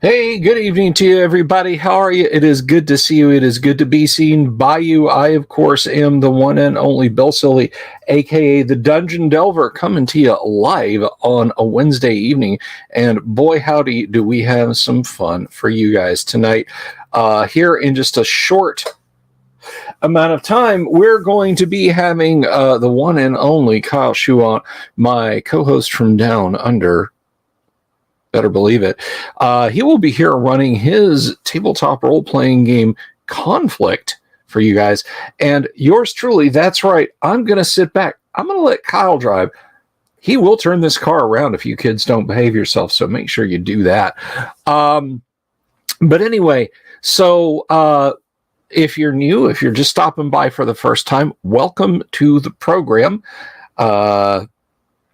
Hey, good evening to you, everybody. How are you? It is good to see you. It is good to be seen by you. I, of course, am the one and only Bill Silly, aka the Dungeon Delver, coming to you live on a Wednesday evening. And boy, howdy, do we have some fun for you guys tonight. Here in just a short amount of time, we're going to be having the one and only Kyle Schuant, my co-host from Down Under. Better believe it. He will be here running his tabletop role-playing game Conflict for you guys. And yours truly, that's right, I'm going to sit back. I'm going to let Kyle drive. He will turn this car around if you kids don't behave yourself, so make sure you do that. But anyway, so if you're new, if you're just stopping by for the first time, welcome to the program.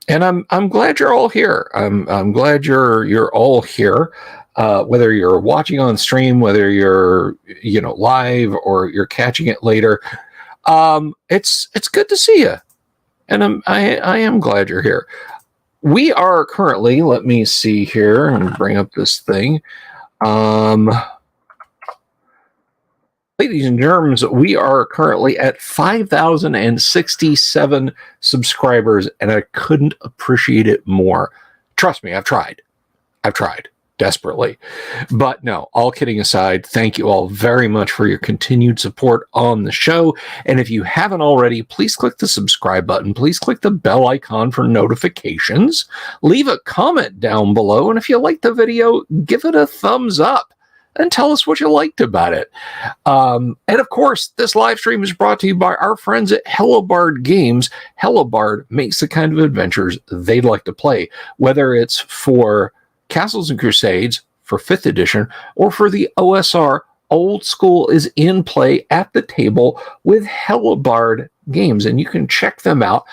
And I'm glad you're all here. I'm glad you're all here. Whether you're watching on stream, whether you're live or you're catching it later, it's good to see you, and I am glad you're here. We are currently, let me see here and bring up this thing. Ladies and germs, we are currently at 5,067 subscribers, and I couldn't appreciate it more. Trust me, I've tried desperately. But no, all kidding aside, thank you all very much for your continued support on the show. And if you haven't already, please click the subscribe button. Please click the bell icon for notifications. Leave a comment down below. And if you like the video, give it a thumbs up and tell us what you liked about it. And of course, this live stream is brought to you by our friends at Hellabard Games. Hellabard makes the kind of adventures they'd like to play, whether it's for Castles and Crusades, for 5th edition, or for the OSR. Old School is in play at the table with Hellabard Games, and you can check them out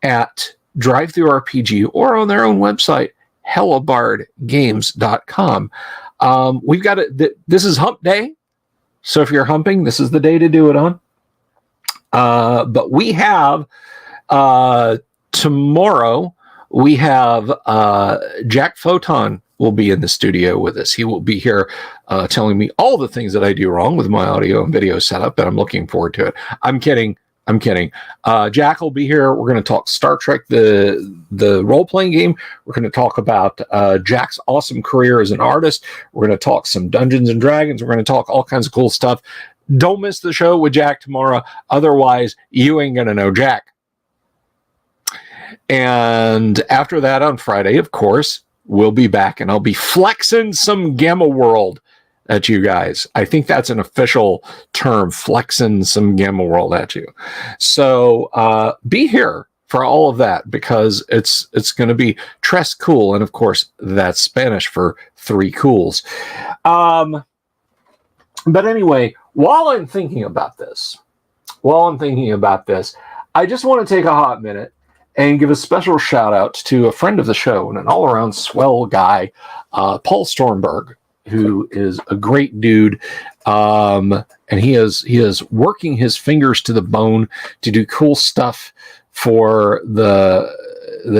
at DriveThruRPG or on their own website, hellabardgames.com. We've got it. This is hump day. So if you're humping, this is the day to do it on. But we have, tomorrow, we have, Jack Photon will be in the studio with us. He will be here, telling me all the things that I do wrong with my audio and video setup, and I'm looking forward to it. I'm kidding. Jack will be here. We're going to talk Star Trek, the role-playing game. We're going to talk about Jack's awesome career as an artist. We're going to talk some Dungeons and Dragons. We're going to talk all kinds of cool stuff. Don't miss the show with Jack tomorrow. Otherwise, you ain't going to know Jack. And after that, on Friday, of course, we'll be back, and I'll be flexing some Gamma World at you guys. I think that's an official term, flexing some Gamma World at you. So be here for all of that, because it's going to be tres cool, and of course that's Spanish for 3 cools. But anyway, while I'm thinking about this, I just want to take a hot minute and give a special shout out to a friend of the show and an all-around swell guy, Paul Stormberg, who is a great dude, and he is working his fingers to the bone to do cool stuff for the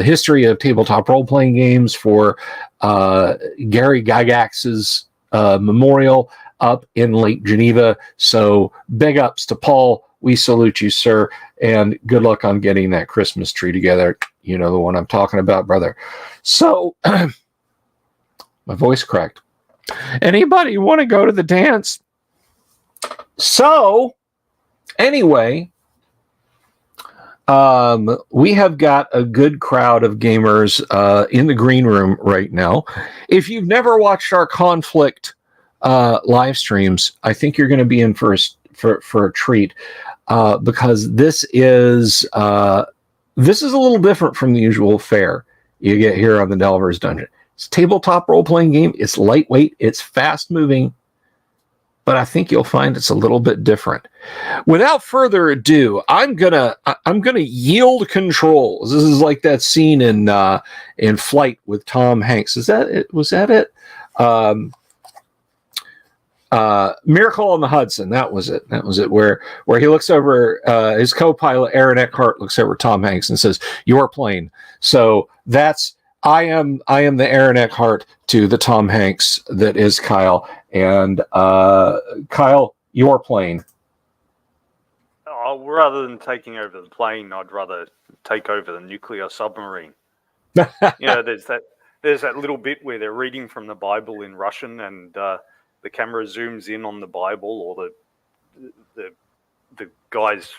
history of tabletop role-playing games, for Gary Gygax's memorial up in Lake Geneva. So big ups to Paul. We salute you, sir, and good luck on getting that Christmas tree together. You know the one I'm talking about, brother. So my voice cracked. Anybody want to go to the dance? So anyway, we have got a good crowd of gamers in the green room right now. If you've never watched our Conflict live streams, I think you're going to be in for a treat, because this is a little different from the usual fare you get here on the Delver's Dungeon. It's a tabletop role-playing game. It's lightweight. It's fast-moving. But I think you'll find it's a little bit different. Without further ado, I'm gonna yield control. This is like that scene in Flight with Tom Hanks. Is that it? Was that it? Miracle on the Hudson. That was it. Where he looks over, his co-pilot Aaron Eckhart looks over Tom Hanks and says, "Your plane." So that's I am the Aaron Eckhart to the Tom Hanks that is Kyle. And Kyle, your plane. Oh, rather than taking over the plane, I'd rather take over the nuclear submarine. You know, there's that little bit where they're reading from the Bible in Russian, and the camera zooms in on the Bible or the guy's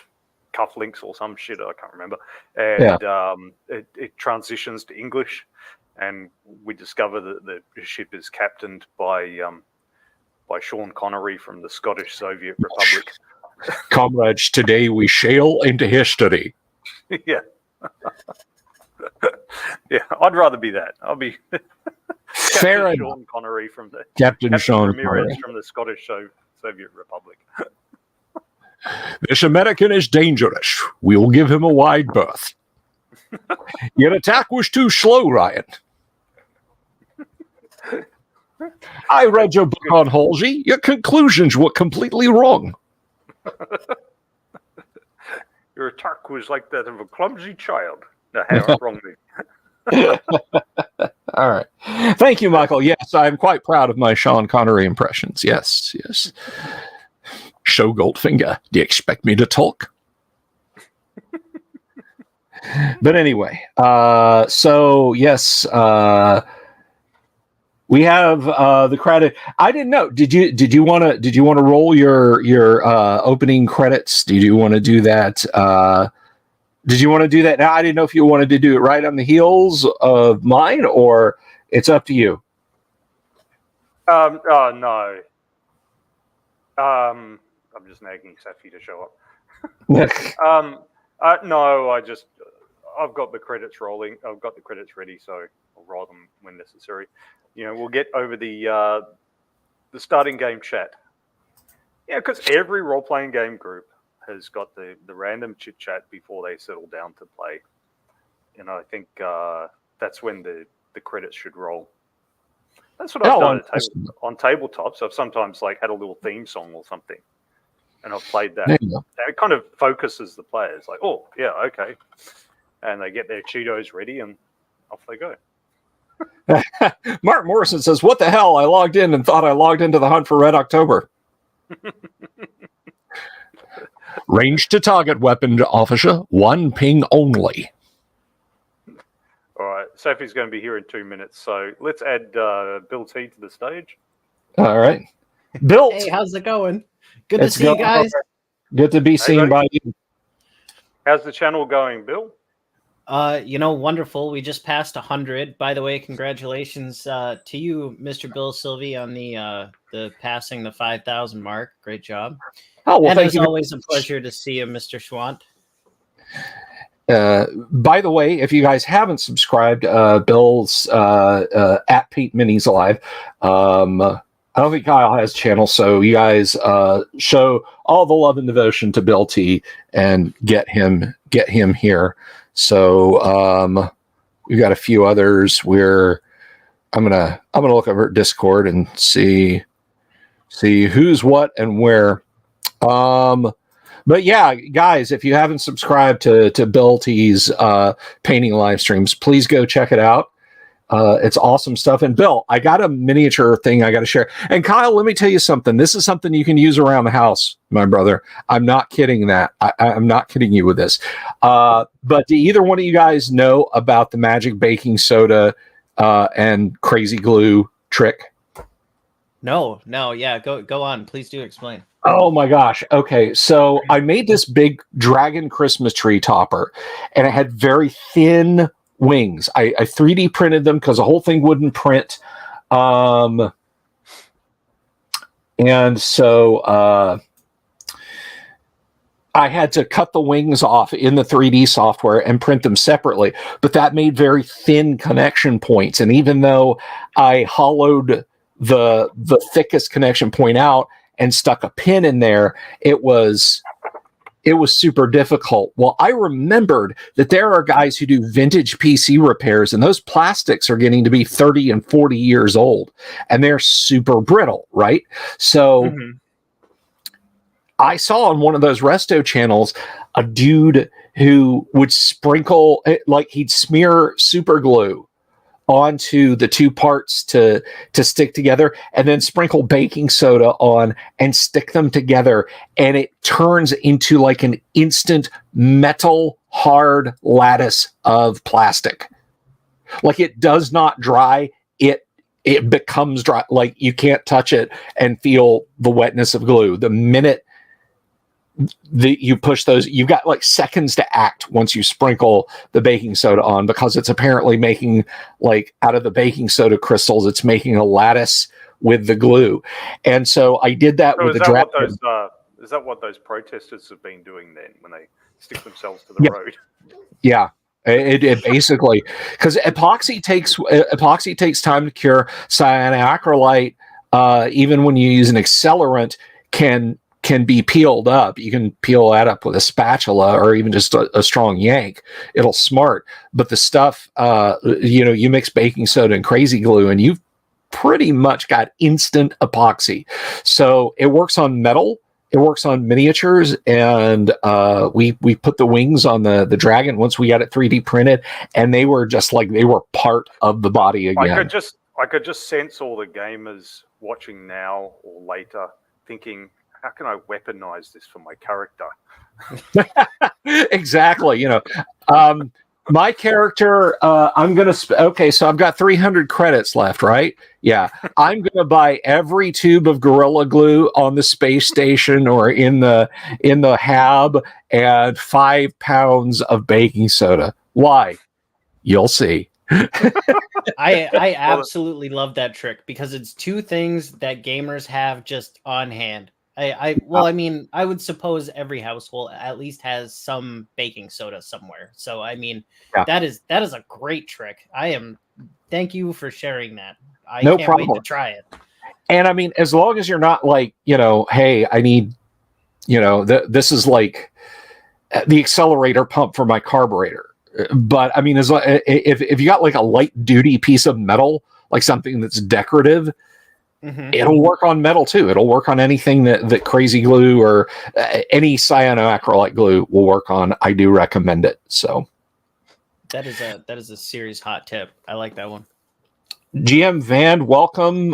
cufflinks or some shit, I can't remember, and it transitions to English, and we discover that the ship is captained by Sean Connery from the Scottish Soviet Republic. Comrades, today we sail into history. Yeah. Yeah, I'd rather be that. I'll be Fair Captain enough. Sean Connery from the Captain Sean Ramirez Connery from the Scottish Soviet Republic. This American is dangerous. We will give him a wide berth. Your attack was too slow, Ryan. I read your book on Halsey. Your conclusions were completely wrong. Your attack was like that of a clumsy child. No, hang on, wrong All right. Thank you, Michael. Yes, I'm quite proud of my Sean Connery impressions. Yes, yes. Show Goldfinger, do you expect me to talk? But anyway, so yes, we have the credit. I didn't know. Did you want to roll your opening credits? Did you want to do that? Did you want to do that now? I didn't know if you wanted to do it right on the heels of mine, or it's up to you. Oh no. I'm just nagging Safi to show up. No, I've got the credits rolling. I've got the credits ready, so I'll roll them when necessary. You know, we'll get over the starting game chat. Yeah, because every role-playing game group has got the random chit-chat before they settle down to play. And I think that's when the credits should roll. That's what I've done on tabletops. I've sometimes had a little theme song or something, and I've played that. And it kind of focuses the players, like, oh, yeah, okay. And they get their Cheetos ready, and off they go. Mark Morrison says, what the hell? I logged in and thought I logged into the hunt for Red October. Range to target weapon, officer. 1 ping only. All right. Safi's going to be here in 2 minutes, so let's add Bill T to the stage. All right. Bill. Hey, how's it going? Good to see you guys. Good to be seen by you. How's the channel going, Bill? Wonderful. We just passed 100. By the way, congratulations to you, Mr. Bill Sylvie, on the passing the 5,000 mark. Great job. Oh, well, and thank it's you. Always a pleasure to see you, Mr. Schuant. By the way, if you guys haven't subscribed, Bill's at Pete Minis Alive. I don't think Kyle has a channel, so you guys show all the love and devotion to Bill T and get him here. So we've got a few others where I'm gonna look over at Discord and see who's what and where. But yeah, guys, if you haven't subscribed to Bill T's painting live streams, please go check it out. It's awesome stuff. And Bill, I got a miniature thing I got to share. And Kyle, let me tell you something. This is something you can use around the house, my brother. I'm not kidding that. I'm not kidding you with this. But do either one of you guys know about the magic baking soda and crazy glue trick? No. Yeah, go on. Please do explain. Oh my gosh. Okay. So I made this big dragon Christmas tree topper, and it had very thin wings. I 3D printed them because the whole thing wouldn't print. And so I had to cut the wings off in the 3D software and print them separately. But that made very thin connection points. And even though I hollowed the thickest connection point out and stuck a pin in there, it was super difficult. Well, I remembered that there are guys who do vintage PC repairs, and those plastics are getting to be 30 and 40 years old, and they're super brittle, right? So I saw on one of those resto channels a dude who would sprinkle, like he'd smear super glue onto the two parts to stick together, and then sprinkle baking soda on and stick them together, and it turns into like an instant metal hard lattice of plastic. Like, it does not dry. It becomes dry. Like, you can't touch it and feel the wetness of glue. The minute you push those, you've got like seconds to act once you sprinkle the baking soda on, because it's apparently making, like, out of the baking soda crystals, it's making a lattice with the glue. And so I did that So with is the that dragon. is that what those protesters have been doing then when they stick themselves to the road? Yeah. It basically, because epoxy takes time to cure. Cyanoacrylite, even when you use an accelerant, can be peeled up. You can peel that up with a spatula or even just a strong yank. It'll smart. But the stuff, you mix baking soda and crazy glue, and you've pretty much got instant epoxy. So it works on metal. It works on miniatures, and we put the wings on the dragon once we got it 3D printed, and they were just like, they were part of the body again. I could just sense all the gamers watching now or later thinking, how can I weaponize this for my character? Exactly. My character, I'm going to, okay, so I've got 300 credits left, right? Yeah. I'm going to buy every tube of Gorilla Glue on the space station or in the hab, and 5 pounds of baking soda. Why? You'll see. I absolutely love that trick, because it's two things that gamers have just on hand. I would suppose every household at least has some baking soda somewhere. So I mean, that is a great trick. Thank you for sharing that. I can't wait to try it. And I mean, as long as you're not like, hey, I need, this is like the accelerator pump for my carburetor. But I mean, if you got like a light duty piece of metal, like something that's decorative, it'll work on metal too. It'll work on anything that crazy glue or any cyanoacrylite glue will work on. I do recommend it. So that is a serious hot tip. I like that one. GM Van, welcome.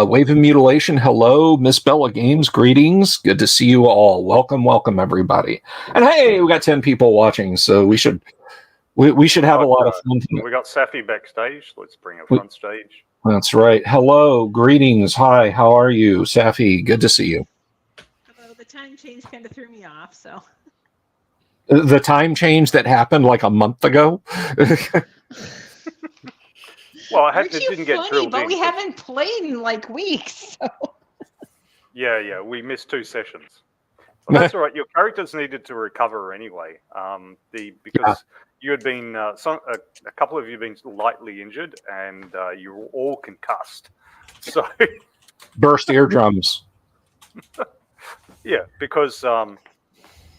Wave of Mutilation, hello. Miss Bella Games, greetings. Good to see you all. Welcome, everybody. And hey, we got 10 people watching, so we should have a lot of fun tonight. We got Safi backstage. Let's bring her front stage. That's right. Hello, greetings. Hi, how are you? Safi, good to see you. Hello, the time change kind of threw me off, so. The time change that happened like a month ago? Well, it didn't get drilled but in. We haven't played in like weeks, so. Yeah, we missed 2 sessions. Well, that's all right. Your characters needed to recover anyway. Because you had been a couple of you been lightly injured, and you were all concussed. So burst eardrums. Yeah, because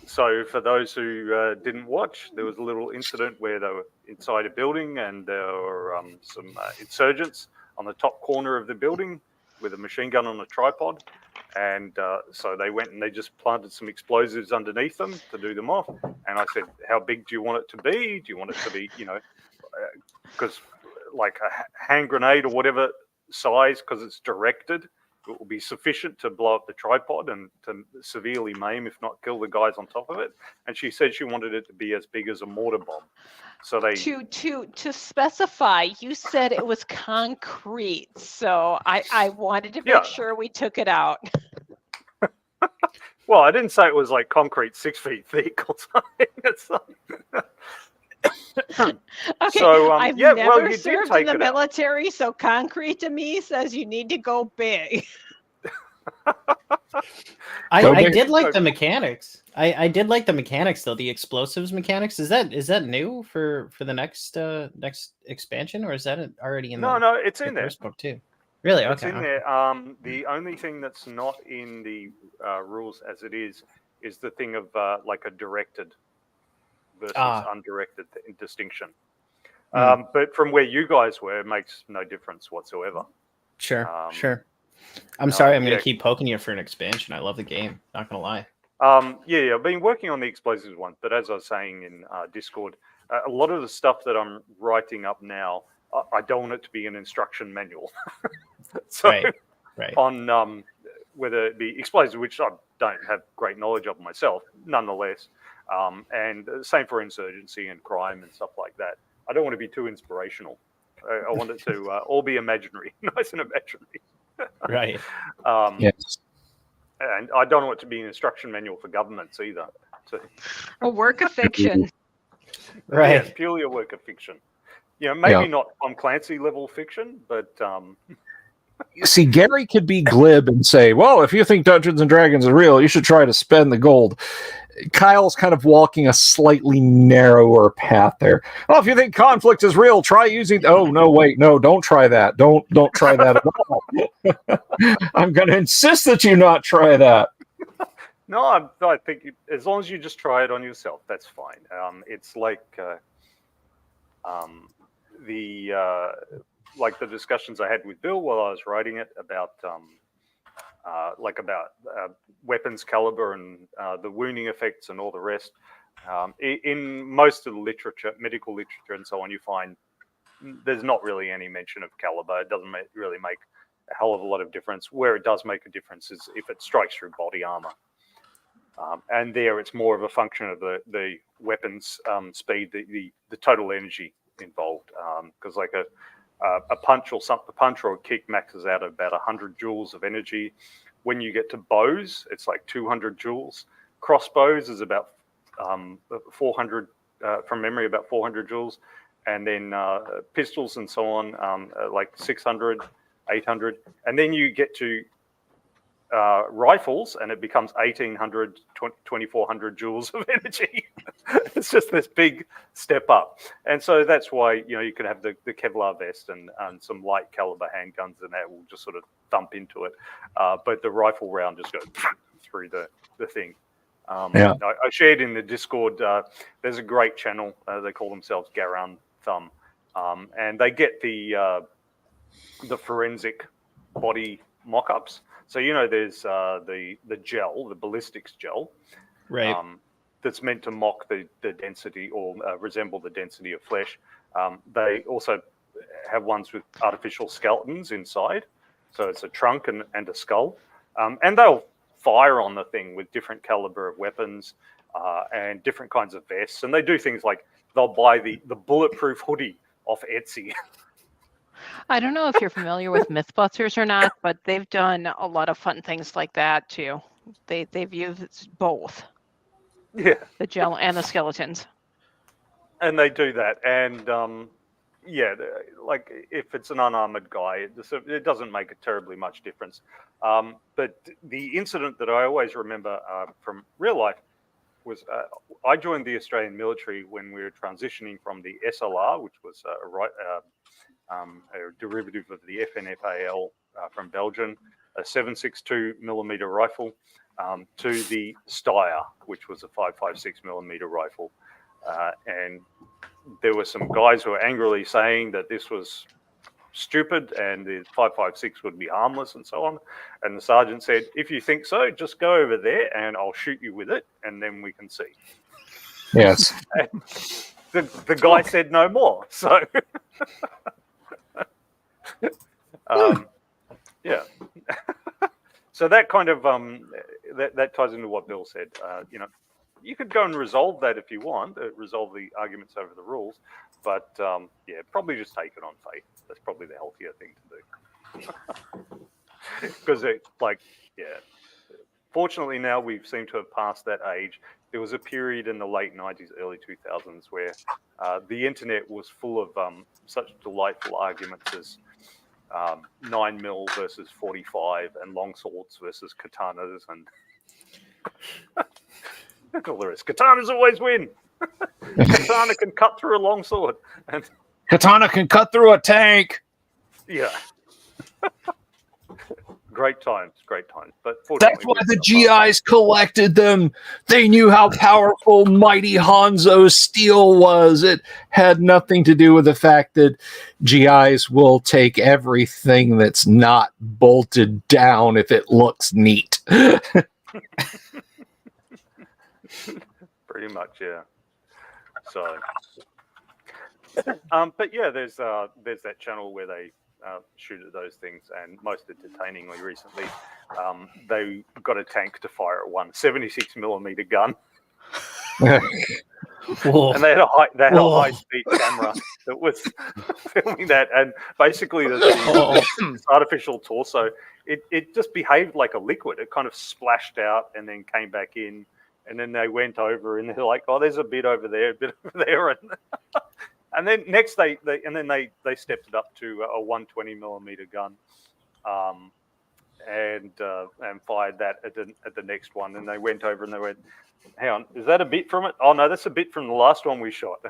so for those who didn't watch, there was a little incident where they were inside a building, and there were some insurgents on the top corner of the building with a machine gun on a tripod. And so they went and they just planted some explosives underneath them to do them off. And I said, how big do you want it to be? Do you want it to be, because like a hand grenade or whatever size, because it's directed, it will be sufficient to blow up the tripod and to severely maim, if not kill the guys on top of it. And she said she wanted it to be as big as a mortar bomb. So they to specify, you said it was concrete, so I wanted to make sure we took it out. Well, I didn't say it was like concrete 6 feet thick or something. It's Okay, so I've you never did served take in the it out. military, so concrete to me says you need to go big. I did like the mechanics. I did like the mechanics though. The explosives mechanics, is that new for the next expansion, or is that already in No, it's in there. First book too? Really? Okay. It's in there. The only thing that's not in the rules as it is the thing of like a directed versus undirected distinction. But from where you guys were, it makes no difference whatsoever. Sure. I'm sorry, I'm going to keep poking you for an expansion. I love the game, not going to lie. I've been working on the explosives one, but as I was saying in Discord, a lot of the stuff that I'm writing up now I don't want it to be an instruction manual. So Right. on whether it be explosives, which I don't have great knowledge of myself, nonetheless, and same for insurgency and crime and stuff like that. I don't want to be too inspirational. I want it to all be imaginary, nice and imaginary. Right. Yes. And I don't want it to be an instruction manual for governments either. So, A work of fiction. Right. yeah, purely a work of fiction. Maybe not Tom Clancy level fiction, but See, Gary could be glib and say, well, if you think Dungeons and Dragons is real, you should try to spend the gold. Kyle's kind of walking a slightly narrower path there. Oh, if you think conflict is real, try using... Oh, no, wait, no, don't try that. Don't try that at all. I'm going to insist that you not try that. no, I think as long as you just try it on yourself, that's fine. It's like the discussions I had with Bill while I was writing it about weapons caliber and the wounding effects and all the rest. In most of the literature, medical literature and so on, you find there's not really any mention of caliber. It doesn't really make a hell of a lot of difference. Where it does make a difference is if it strikes through body armor. And there it's more of a function of the weapon's speed, the total energy involved. Because like a punch or a kick maxes out at about 100 joules of energy. When you get to bows, it's like 200 joules. Crossbows is about 400, from memory, about 400 joules. And then pistols and so on, like 600, 800. And then you get to rifles and it becomes 1800, 2400 joules of energy. It's just this big step up. And so that's why, you can have the Kevlar vest and some light caliber handguns and that will just sort of thump into it. But the rifle round just goes through the thing. I shared in the Discord, there's a great channel. They call themselves Garan Thumb. And they get the forensic body mock-ups. So, there's the gel, the ballistics gel, Right. That's meant to mock the density or resemble the density of flesh. They also have ones with artificial skeletons inside. So it's a trunk and a skull. And they'll fire on the thing with different caliber of weapons and different kinds of vests. And they do things like they'll buy the bulletproof hoodie off Etsy. I don't know if you're familiar with Mythbusters or not, but they've done a lot of fun things like that too. They've used both. Yeah. The gel and the skeletons. And they do that. And like if it's an unarmored guy, it doesn't make a terribly much difference. But the incident that I always remember from real life was I joined the Australian military when we were transitioning from the SLR, which was a derivative of the FNFAL from Belgium, a 7.62 millimeter rifle, to the Steyr, which was a 5.56 millimeter rifle. And there were some guys who were angrily saying that this was stupid and the 5.56 would be harmless and so on. And the sergeant said, if you think so, just go over there and I'll shoot you with it and then we can see. Yes. And the guy said no more. So... yeah. So that kind of that ties into what Bill said. You could go and resolve that if you want, resolve the arguments over the rules, but probably just take it on faith. That's probably the healthier thing to do. Because fortunately now we seem to have passed that age. There was a period in the late 90s, early 2000s where the internet was full of such delightful arguments as 9mm versus 45 and long swords versus katanas and all the rest. Katanas always win. Katana can cut through a long sword. And Katana can cut through a tank. yeah. Great times. But that's why the GIs collected them. They knew how powerful mighty Hanzo's steel was. It had nothing to do with the fact that GIs will take everything that's not bolted down if it looks neat. Pretty much, yeah. So, But yeah, there's that channel where they shoot at those things, and most entertainingly recently, they got a tank to fire at one 76mm gun, Whoa. and they had a Whoa. high speed camera that was filming that, and basically this artificial torso, it just behaved like a liquid. It kind of splashed out and then came back in, and then they went over and they're like, oh, there's a bit over there, and and then next they stepped it up to a 120mm gun, and fired that at the next one, and they went over and they went, hang on, is that a bit from it? Oh no, that's a bit from the last one we shot.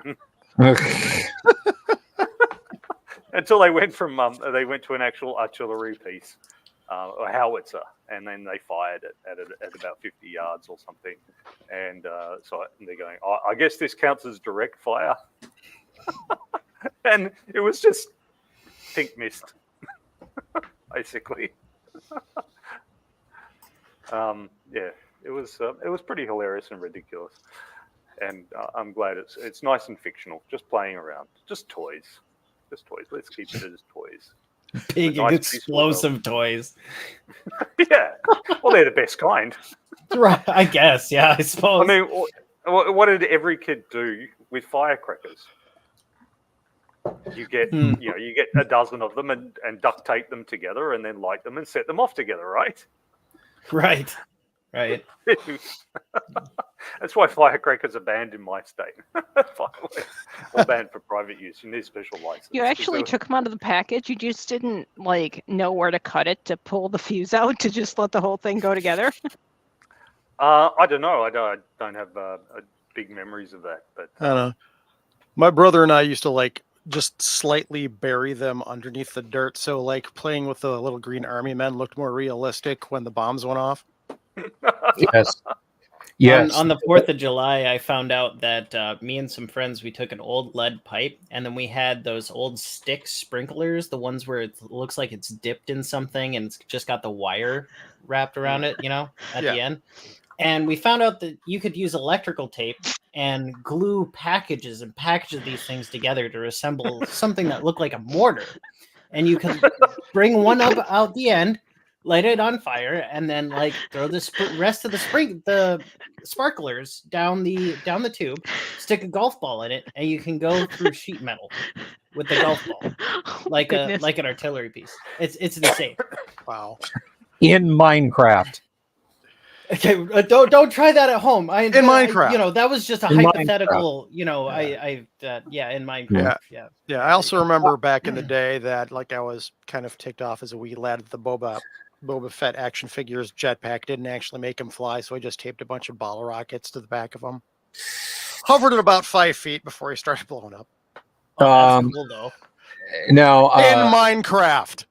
Until they went to an actual artillery piece, a howitzer, and then they fired it at about 50 yards or something, and so they're going, oh, I guess this counts as direct fire. And it was just pink mist, basically. Yeah, it was pretty hilarious and ridiculous, and I'm glad it's nice and fictional, just playing around, just toys. Let's keep it as toys. Big nice explosive toys. Yeah, well, they're the best kind. Right, I guess. Yeah, I suppose. I mean, what did every kid do with firecrackers? You get you get a dozen of them and duct tape them together and then light them and set them off together, right? Right. That's why firecrackers are banned in my state. Or banned for private use. You need a special license. You actually took them out of the package. You just didn't know where to cut it to pull the fuse out to just let the whole thing go together. I don't know. I don't have big memories of that. But I don't know. My brother and I used to just slightly bury them underneath the dirt, so playing with the little green army men looked more realistic when the bombs went off. Yes. On the 4th of July, I found out that me and some friends, we took an old lead pipe, and then we had those old stick sprinklers, the ones where it looks like it's dipped in something and it's just got the wire wrapped around it, at the end. And we found out that you could use electrical tape and glue packages of these things together to assemble something that looked like a mortar. And you can bring one up out the end, light it on fire, and then throw the rest of the sparklers down the tube, stick a golf ball in it, and you can go through sheet metal with the golf ball, like an artillery piece. It's insane. Wow. In Minecraft. Okay, don't try that at home. In Minecraft. That was just a hypothetical. In Minecraft. Yeah. I also remember back in the day that I was kind of ticked off as a wee lad at the Boba Fett action figures jetpack didn't actually make him fly, so I just taped a bunch of bottle rockets to the back of him. Hovered at about 5 feet before he started blowing up. Oh, that's cool though. Now in Minecraft,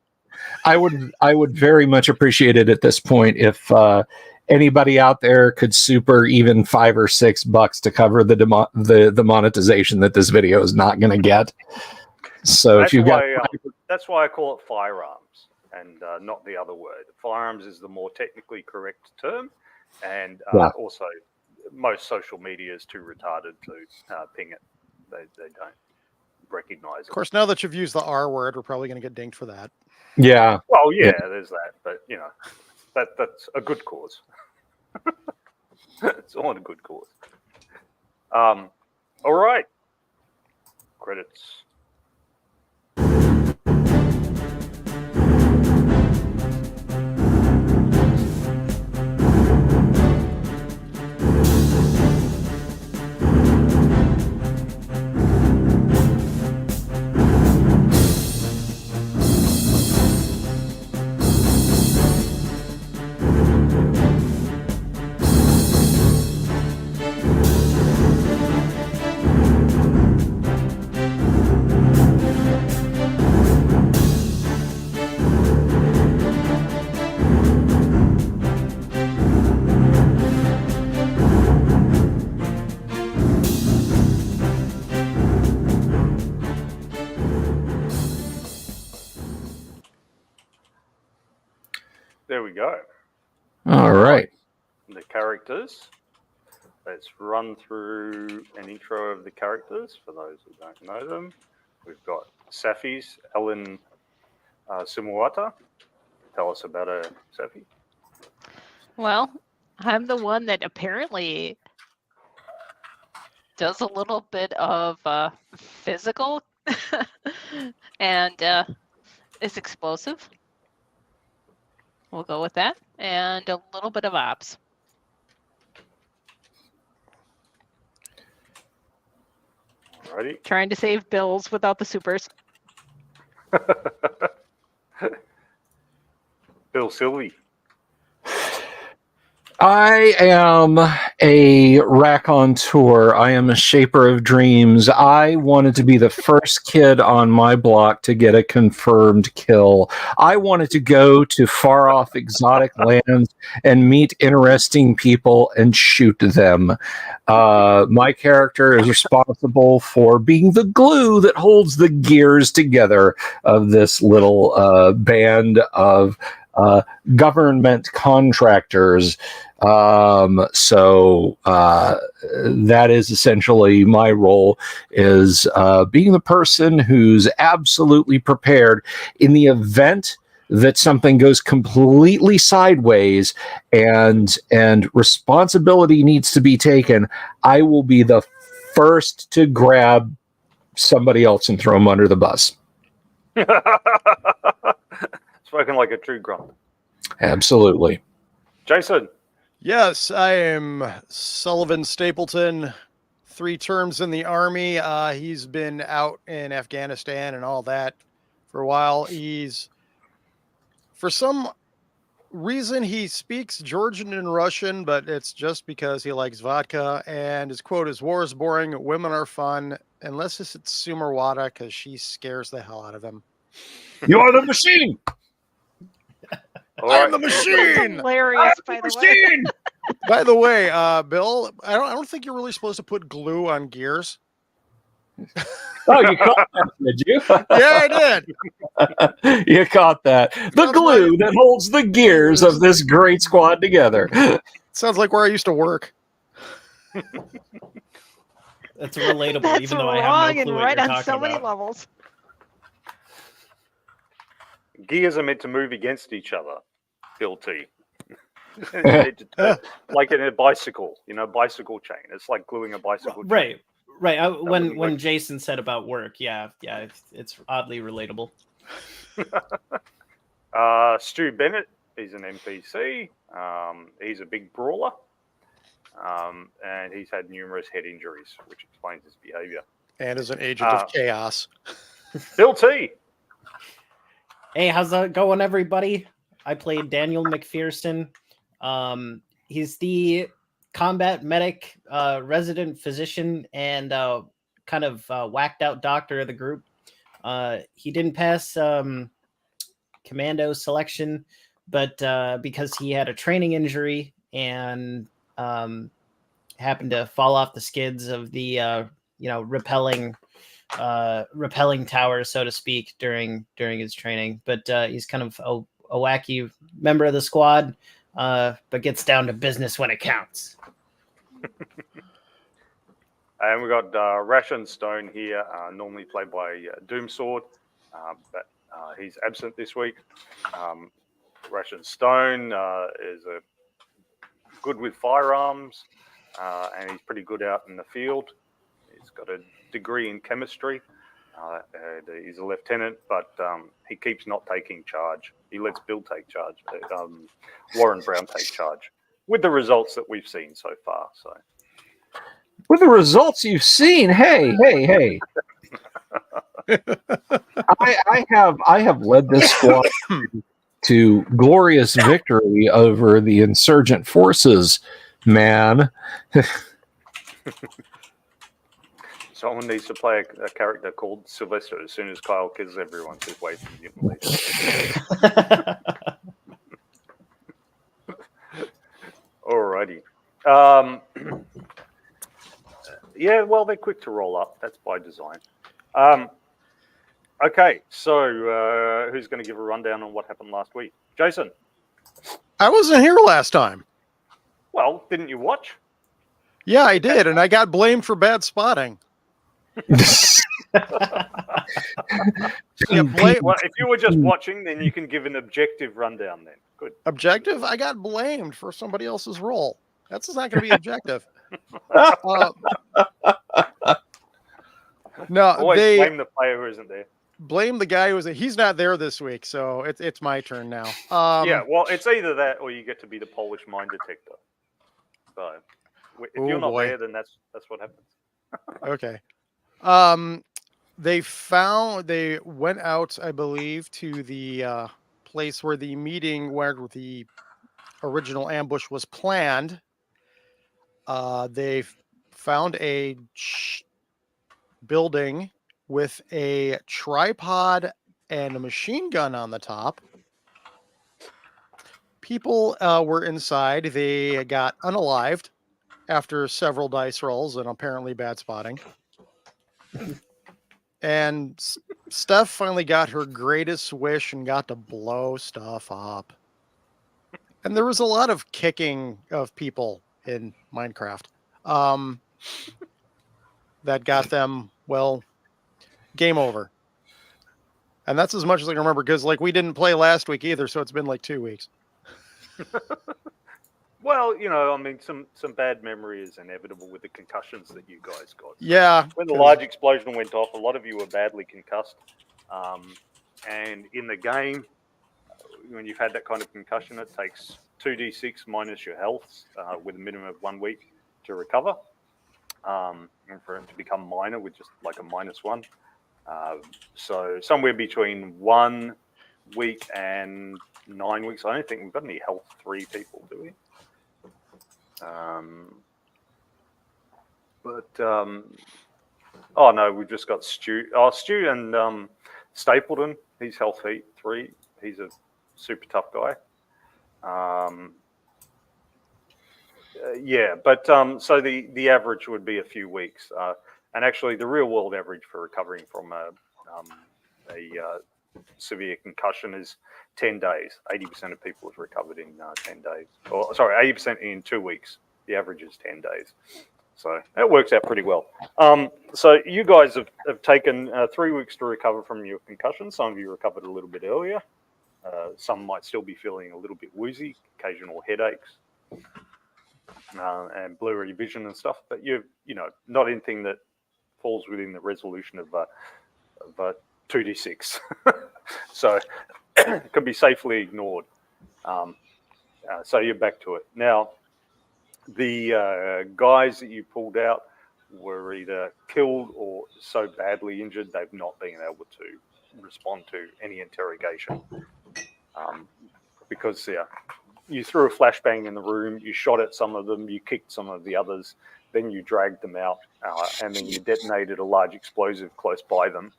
I would very much appreciate it at this point if anybody out there could super even $5 or $6 to cover the monetization that this video is not going to get. So that's why I call it firearms and not the other word. Firearms is the more technically correct term, and also most social media is too retarded to ping it. They don't recognize it. Of course, now that you've used the R word, we're probably going to get dinged for that. Yeah. Well, yeah, there's that, but that's a good cause. It's all in a good cause. All right. Credits. There we go. All right. The characters. let's run through an intro of the characters for those who don't know them. We've got Safi's Ellen Sumuwata. Tell us about her, Safi. Well, I'm the one that apparently does a little bit of physical and is explosive. We'll go with that. And a little bit of ops. Alrighty. Trying to save bills without the supers. Bill Sylvie. I am a raconteur. I am a shaper of dreams. I wanted to be the first kid on my block to get a confirmed kill. I wanted to go to far off exotic lands and meet interesting people and shoot them. My character is responsible for being the glue that holds the gears together of this little band of government contractors. So that is essentially my role, is being the person who's absolutely prepared in the event that something goes completely sideways and responsibility needs to be taken. I will be the first to grab somebody else and throw them under the bus. Spoken like a true grunt. Absolutely. Jason. Yes, I am Sullivan Stapleton. 3 terms in the Army. He's been out in Afghanistan and all that for a while. For some reason, he speaks Georgian and Russian, but it's just because he likes vodka. And his quote is, "War is boring, women are fun, unless it's Sumerwada, because she scares the hell out of him." You are the machine! I'm the machine. Hilarious, by the way. By the way, Bill, I don't think you're really supposed to put glue on gears. Oh, you caught that, did you? Yeah, I did. You caught that. The glue that holds the gears of this great squad together. Sounds like where I used to work. That's relatable, That's even though I wrong have no and clue right what you're on talking so many about. levels. Gears are meant to move against each other, Bill T. Like in a bicycle, bicycle chain. It's like gluing a bicycle chain. Right. When Jason said about work, yeah, it's oddly relatable. Stu Bennett, he's an NPC. He's a big brawler. And he's had numerous head injuries, which explains his behavior. And is an agent of chaos. Bill T. Hey, how's it going, everybody? I played Daniel McPherson. He's the combat medic, resident physician, and kind of whacked out doctor of the group. He didn't pass commando selection, but because he had a training injury and happened to fall off the skids of the rappelling tower, so to speak, during his training. But he's kind of a wacky member of the squad, but gets down to business when it counts. And we got Ration Stone here, normally played by Doomsword, but he's absent this week. Ration Stone is good with firearms, and he's pretty good out in the field. He's got a degree in chemistry. He's a lieutenant, but he keeps not taking charge. He lets Bill take charge. Warren Brown take charge, with the results that we've seen so far. So, with the results you've seen, hey. I have led this squad to glorious victory over the insurgent forces, man. Someone needs to play a character called Sylvester as soon as Kyle kills everyone his way from the Alrighty. Yeah, well, they're quick to roll up. That's by design. Okay, so who's going to give a rundown on what happened last week? Jason? I wasn't here last time. Well, didn't you watch? Yeah, I did, and I got blamed for bad spotting. Yeah, Well, if you were just watching, then you can give an objective rundown. Then good. Objective. I got blamed for somebody else's role. That's not going to be objective. No, Always they blame the player who isn't there. blame the guy he's not there this week, so it's my turn now. Yeah, well, it's either that or you get to be the Polish mine detector. So if you're not there, then that's what happens. Okay. They went out, I believe, to the place where the meeting where the original ambush was planned. They found a building with a tripod and a machine gun on the top. People were inside. They got unalived after several dice rolls and apparently bad spotting. And Steph finally got her greatest wish and got to blow stuff up. And there was a lot of kicking of people in Minecraft that got them, well, game over. And that's as much as I can remember because, like, we didn't play last week either, so it's been like 2 weeks. Well, you know, I mean, some bad memory is inevitable with the concussions that you guys got. Yeah. When the large explosion went off, a lot of you were badly concussed. And in the game, when you've had that kind of concussion, it takes 2d6 minus your health with a minimum of 1 week to recover. And for it to become minor with just like a -1. So somewhere between 1 week and 9 weeks. I don't think we've got any health 3 people, do we? Oh no, we've just got Stu. Oh, Stu and Stapleton. He's health 3. He's a super tough guy. Yeah, but so the average would be a few weeks, and actually the real world average for recovering from a severe concussion is 10 days. 80% of people have recovered in 10 days. Or sorry, 80% in 2 weeks. The average is 10 days. So that works out pretty well. So you guys have taken 3 weeks to recover from your concussion. Some of you recovered a little bit earlier. Some might still be feeling a little bit woozy, occasional headaches, and blurry vision and stuff. But you know, not anything that falls within the resolution of 2d6. So it can be safely ignored. So you're back to it. Now, the guys that you pulled out were either killed or so badly injured they've not been able to respond to any interrogation. Because you threw a flashbang in the room, you shot at some of them, you kicked some of the others, then you dragged them out, and then you detonated a large explosive close by them.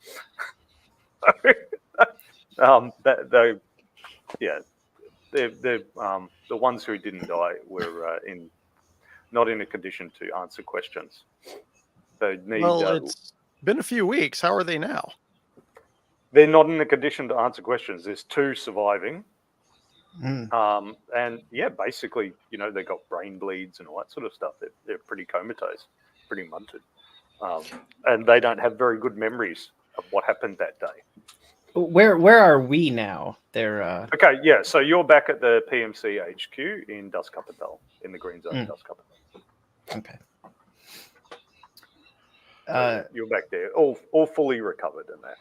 The ones who didn't die were not in a condition to answer questions. They need, it's been a few weeks. How are they now? They're not in a condition to answer questions. There's 2 surviving. And yeah, basically, you know, they got brain bleeds and all that sort of stuff. They're pretty comatose, pretty munted. And they don't have very good memories of what happened that day. Where are we now? They're Okay, yeah. So you're back at the PMC HQ in Dust Capital, in the Green Zone, Dust Capital. Okay. So you're back there, all fully recovered in that.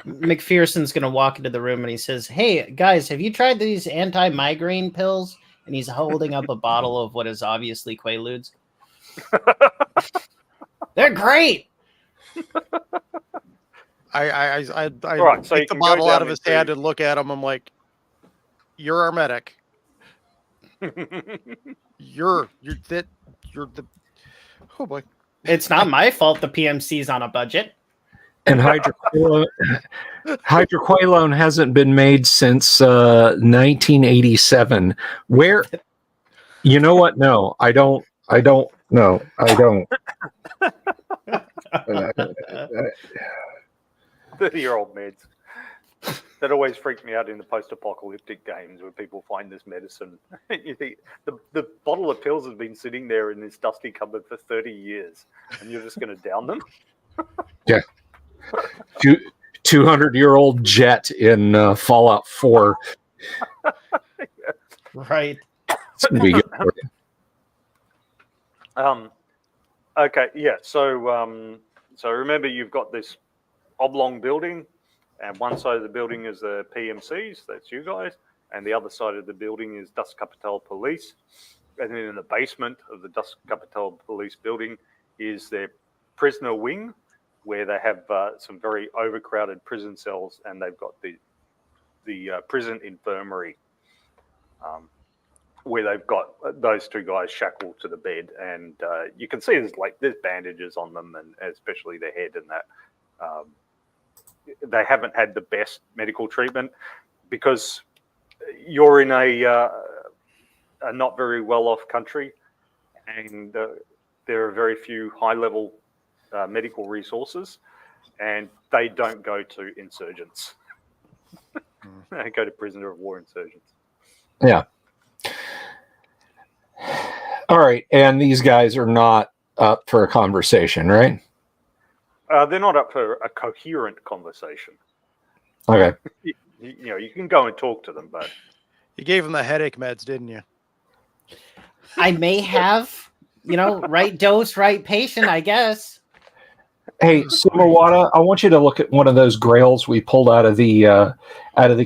McPherson's gonna walk into the room and he says, "Hey guys, have you tried these anti-migraine pills?" And he's holding up a bottle of what is obviously Quaaludes. They're great. I right, so take the bottle out of his hand and look at him. I'm like, "You're our medic. you're the oh boy." It's not my fault the PMC's on a budget. And hydroquinone hasn't been made since 1987. Where, you know what? No, I don't. No, I don't. 30-year-old meds. That always freaked me out in the post-apocalyptic games where people find this medicine. You think the bottle of pills has been sitting there in this dusty cupboard for 30 years, and you're just going to down them? Yeah. 200-year-old jet in Fallout 4. Right. It's going to be good for you. Okay, yeah. So remember, you've got this oblong building, and one side of the building is the PMCs, that's you guys, and the other side of the building is Das Kapital Police. And then in the basement of the Das Kapital Police building is their prisoner wing, where they have some very overcrowded prison cells, and they've got the prison infirmary, where they've got those two guys shackled to the bed, and you can see there's bandages on them, and especially their head, and that they haven't had the best medical treatment because you're in a not very well-off country, and there are very few high-level medical resources, and they don't go to insurgents. They go to prisoner of war insurgents. Yeah. All right. And these guys are not up for a conversation, right? They're not up for a coherent conversation. Okay. You can go and talk to them, but You gave them the headache meds, didn't you? I may have, right dose, right patient, I guess. Hey, Sumawada, I want you to look at one of those grails we pulled out of the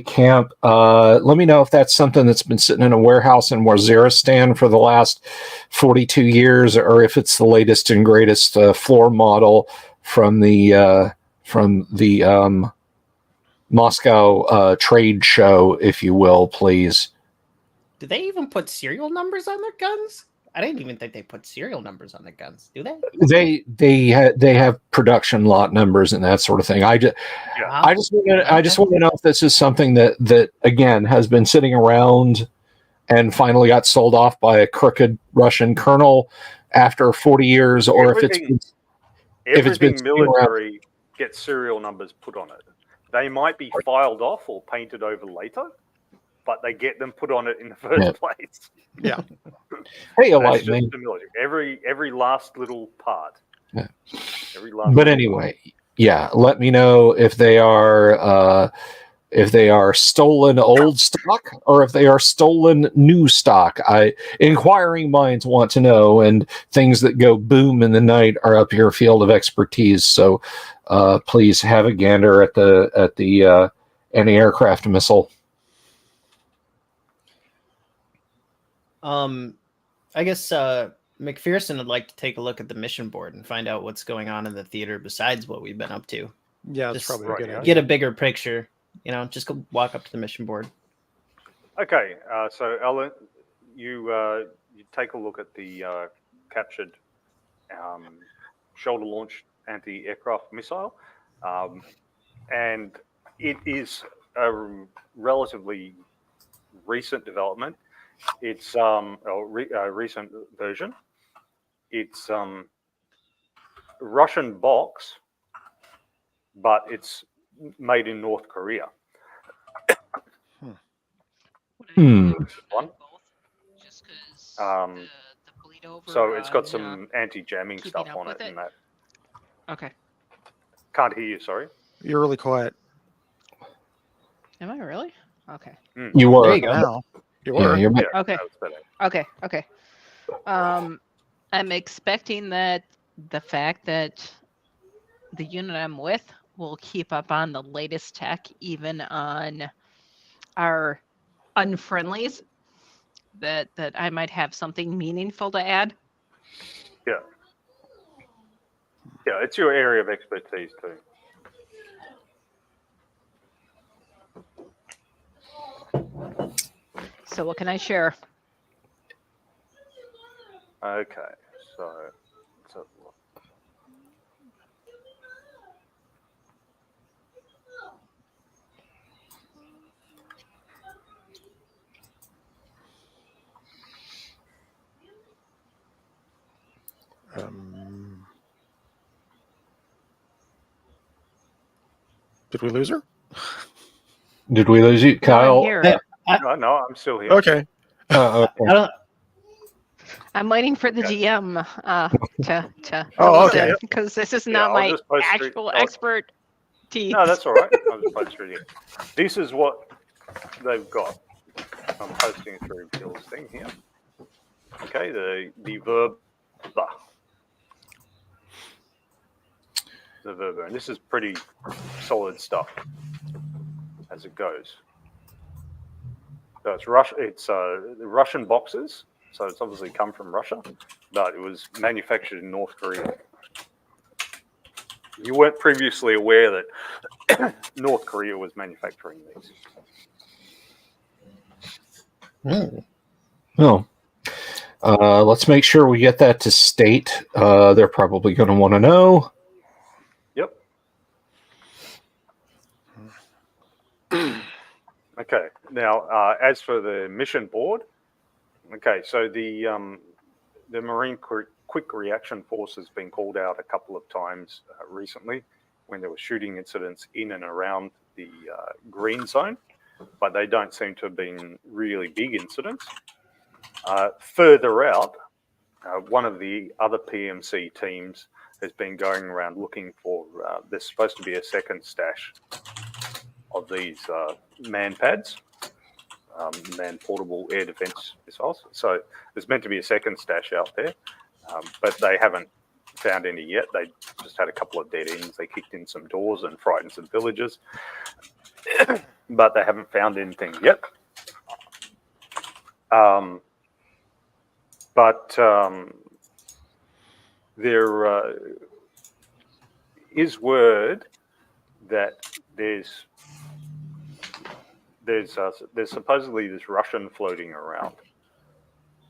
camp. Let me know if that's something that's been sitting in a warehouse in Waziristan for the last 42 years, or if it's the latest and greatest floor model from the Moscow trade show, if you will, please. Do they even put serial numbers on their guns? I didn't even think they put serial numbers on their guns. Do they? They have production lot numbers and that sort of thing. I just want to know if this is something that again has been sitting around and finally got sold off by a crooked Russian colonel after 40 years, or everything military gets serial numbers put on it. They might be filed off or painted over later, but they get them put on it in the first place. Yeah. Hey, That's just man. the military. Every last little part. Yeah. But anyway, yeah. Let me know if they are stolen old stock or if they are stolen new stock. Inquiring minds want to know, and things that go boom in the night are up your field of expertise. So please have a gander at the anti-aircraft missile. I guess McPherson would like to take a look at the mission board and find out what's going on in the theater besides what we've been up to. Yeah, that's Just probably a good idea. get a bigger picture. Just go walk up to the mission board. Okay, so Alan, you take a look at the captured shoulder-launched anti-aircraft missile, and it is a relatively recent development. It's a recent version. It's Russian box, but it's made in North Korea. One. So it's got some anti-jamming stuff on it and that. Okay. Can't hear you, sorry. You're really quiet. Am I really? Okay. You were. There you go. Now. You were. Yeah, Okay. That was better. Okay. I'm expecting that the fact that the unit I'm with will keep up on the latest tech, even on our unfriendlies, that I might have something meaningful to add. Yeah, it's your area of expertise too. So what can I share? Okay, so let's have a look. Did we lose her? Did we lose you, No, Kyle? I'm here. No, I'm still here. Okay. Okay. I don't. I'm waiting for the Okay. GM to Oh, fill us okay. in because this is Yeah, not I'll my just post through- actual I'll- expertise. No, that's all right. I'll just post through here. This is what they've got. I'm posting through Bill's thing here. Okay, the verb. The verb, and this is pretty solid stuff as it goes. So it's the Russian boxes. So it's obviously come from Russia, but it was manufactured in North Korea. You weren't previously aware that North Korea was manufacturing these. Oh. Let's make sure we get that to state. They're probably going to want to know. Yep. Okay. Now, as for the mission board, okay, so the Marine Quick Reaction Force has been called out a couple of times recently when there were shooting incidents in and around the green zone, but they don't seem to have been really big incidents. Further out, one of the other PMC teams has been going around looking for, there's supposed to be a second stash of these man pads, man portable air defense missiles. So there's meant to be a second stash out there, but they haven't found any yet. They just had a couple of dead ends. They kicked in some doors and frightened some villagers, but they haven't found anything yet. But there is word that there's supposedly this Russian floating around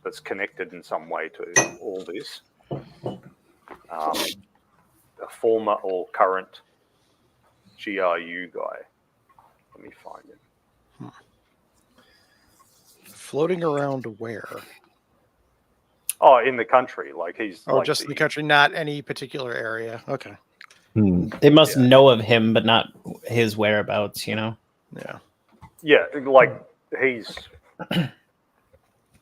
that's connected in some way to all this. A former or current GRU guy. Let me find it. Floating around where? Oh, in the country, like he's. Oh, like just in the country, not any particular area. Okay. They must know of him, but not his whereabouts. Yeah. Yeah, like he's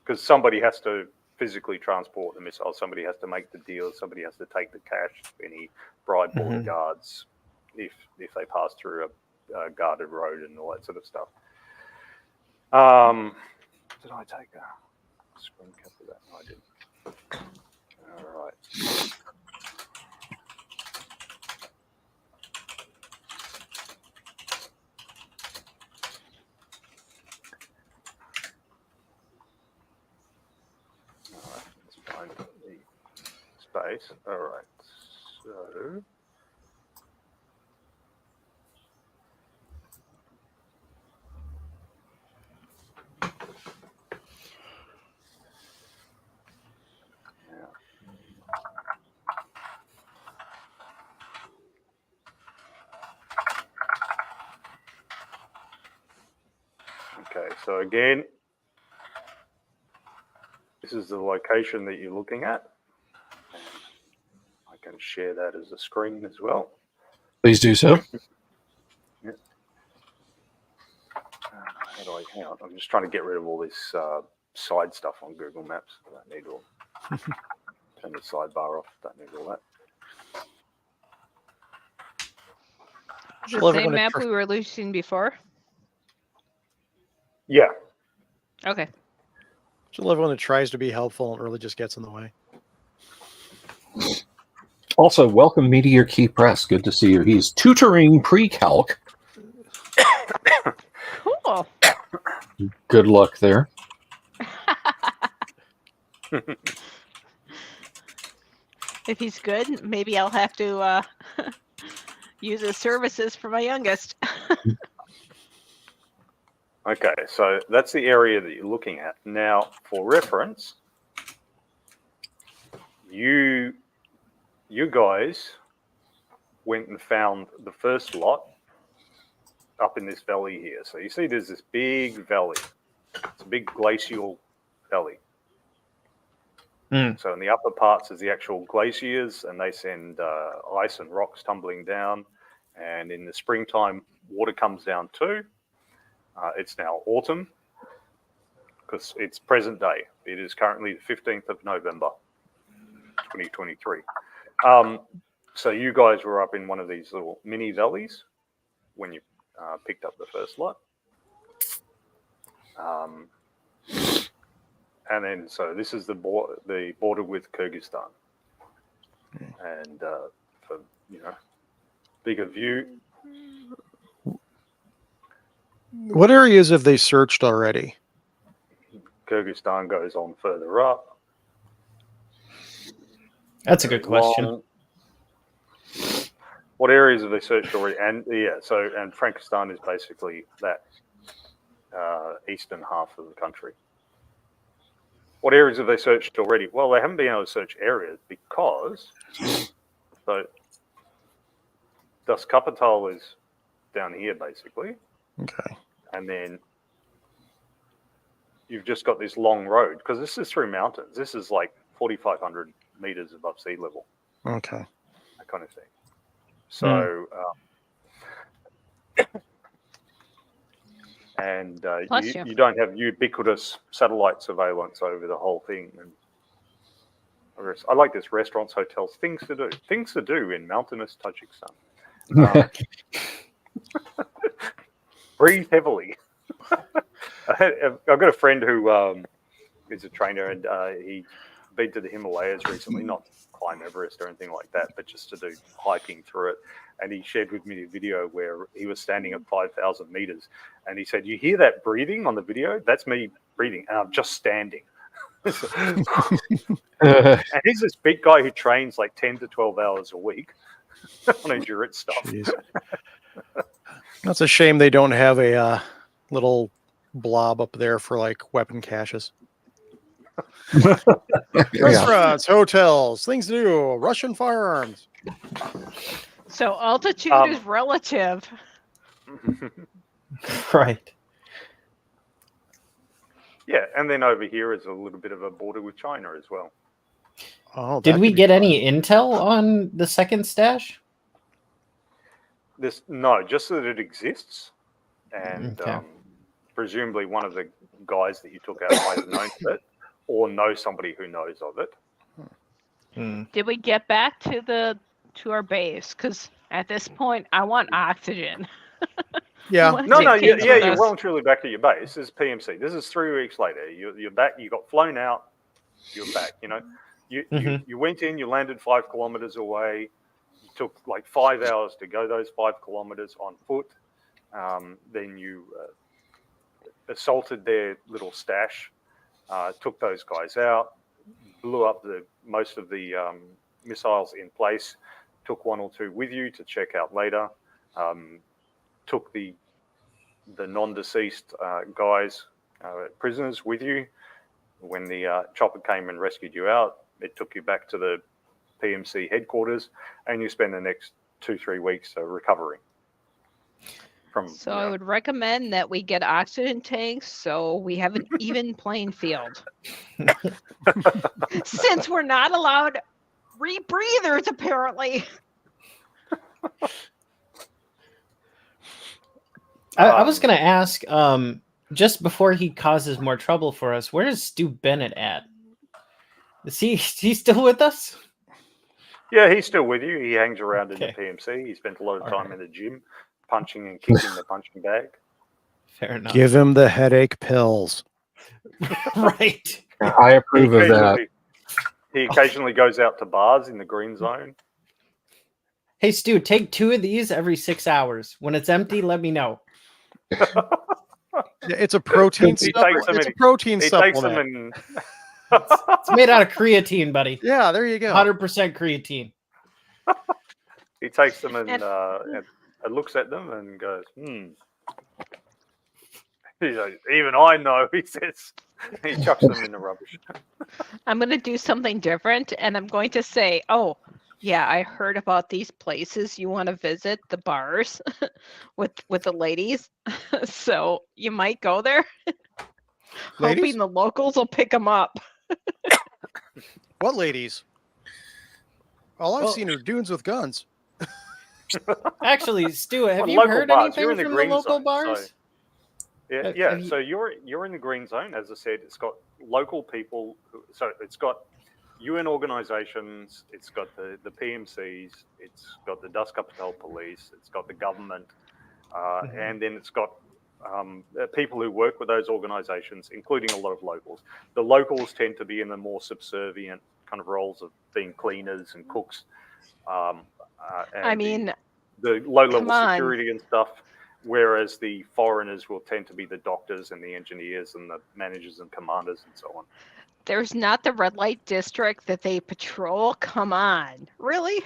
because somebody has to physically transport the missile. Somebody has to make the deal. Somebody has to take the cash. Any bribe border guards, if they pass through a guarded road and all that sort of stuff. Did I take a screen cap of that? No, I didn't. All right. Let's find the space. All right. So. Okay, so again, this is the location that you're looking at. I can share that as a screen as well. Please do so. Yeah. How do I count? I'm just trying to get rid of all this side stuff on Google Maps. I don't need all. Turn the sidebar off. Don't need all that. The same map we were using before. Yeah. Okay. She'll love when it tries to be helpful and it really just gets in the way. Also, welcome Meteor Key Press. Good to see you. He's tutoring pre-calc. Cool. Good luck there. If he's good, maybe I'll have to use his services for my youngest. Okay, so that's the area that you're looking at. Now, for reference, you guys went and found the first lot up in this valley here. So you see there's this big valley. It's a big glacial valley. So in the upper parts is the actual glaciers, and they send ice and rocks tumbling down. And in the springtime, water comes down too. It's now autumn because it's present day. It is currently the 15th of November, 2023. So you guys were up in one of these little mini valleys when you picked up the first lot. And then, so this is the border with Kyrgyzstan. And for, bigger view. What areas have they searched already? Kyrgyzstan goes on further up. That's a good question. What areas have they searched already? And and Frankistan is basically that eastern half of the country. What areas have they searched already? Well, they haven't been able to search areas because Das Kapital is down here basically. Okay. And then you've just got this long road because this is through mountains. This is like 4,500 meters above sea level. Okay. That kind of thing. So, and you don't have ubiquitous satellite surveillance over the whole thing. And I like this: restaurants, hotels, things to do in mountainous Tajikistan. Breathe heavily. I've got a friend who is a trainer, and he's been to the Himalayas recently, not to climb Everest or anything like that, but just to do hiking through it. And he shared with me a video where he was standing at 5,000 meters, and he said, "You hear that breathing on the video? That's me breathing, and I'm just standing." And he's this big guy who trains like 10 to 12 hours a week on endurance stuff. That's a shame they don't have a little blob up there for like weapon caches. Restaurants, hotels, things to do, Russian firearms. So altitude is relative. Right. Yeah, and then over here is a little bit of a border with China as well. Oh, did we get any intel on the second stash? No, just that it exists, and presumably one of the guys that you took out might have known it, or know somebody who knows of it. Did we get back to our base? Because at this point, I want oxygen. Yeah. No, you're well and truly back to your base. This is PMC. This is 3 weeks later. You're back. You got flown out. You're back. You went in. You landed 5 kilometers away. You took like 5 hours to go those 5 kilometers on foot. Then you assaulted their little stash. Took those guys out. Blew up most of the missiles in place. Took 1 or 2 with you to check out later. Took the non-deceased guys, prisoners with you. When the chopper came and rescued you out, it took you back to the PMC headquarters, and you spend the next 2-3 weeks recovering. I would recommend that we get oxygen tanks so we have an even playing field. Since we're not allowed rebreathers, apparently. I was going to ask, just before he causes more trouble for us, where is Stu Bennett at? Is he still with us? Yeah, he's still with you. He hangs around in the PMC. He spent a lot of time in the gym, punching and kicking the punching bag. Fair enough. Give him the headache pills. Right. I approve of that. He occasionally goes out to bars in the green zone. Hey, Stu, take 2 of these every 6 hours. When it's empty, let me know. Yeah, it's a protein supplement. It's a protein supplement. It's made out of creatine, buddy. Yeah, there you go. 100% creatine. He takes them and looks at them and goes, even I know, he says. He chucks them in the rubbish. I'm going to do something different, and I'm going to say, oh, yeah, I heard about these places you want to visit, the bars with the ladies. So you might go there. Ladies? Hoping the locals will pick them up. What ladies? All I've seen are dudes with guns. Actually, Stu, have you local heard bars. anything You're in the from the green local zone, bars? so- Yeah, Have yeah. you- So you're in the green zone, as I said. It's got local people. So it's got UN organisations. It's got the PMCs. It's got the Das Kapital Police. It's got the government, and then it's got people who work with those organisations, including a lot of locals. The locals tend to be in the more subservient kind of roles of being cleaners and cooks. And I mean, the low-level come on. security and stuff, whereas the foreigners will tend to be the doctors and the engineers and the managers and commanders and so on. there's not the red light district that they patrol. Come on, really?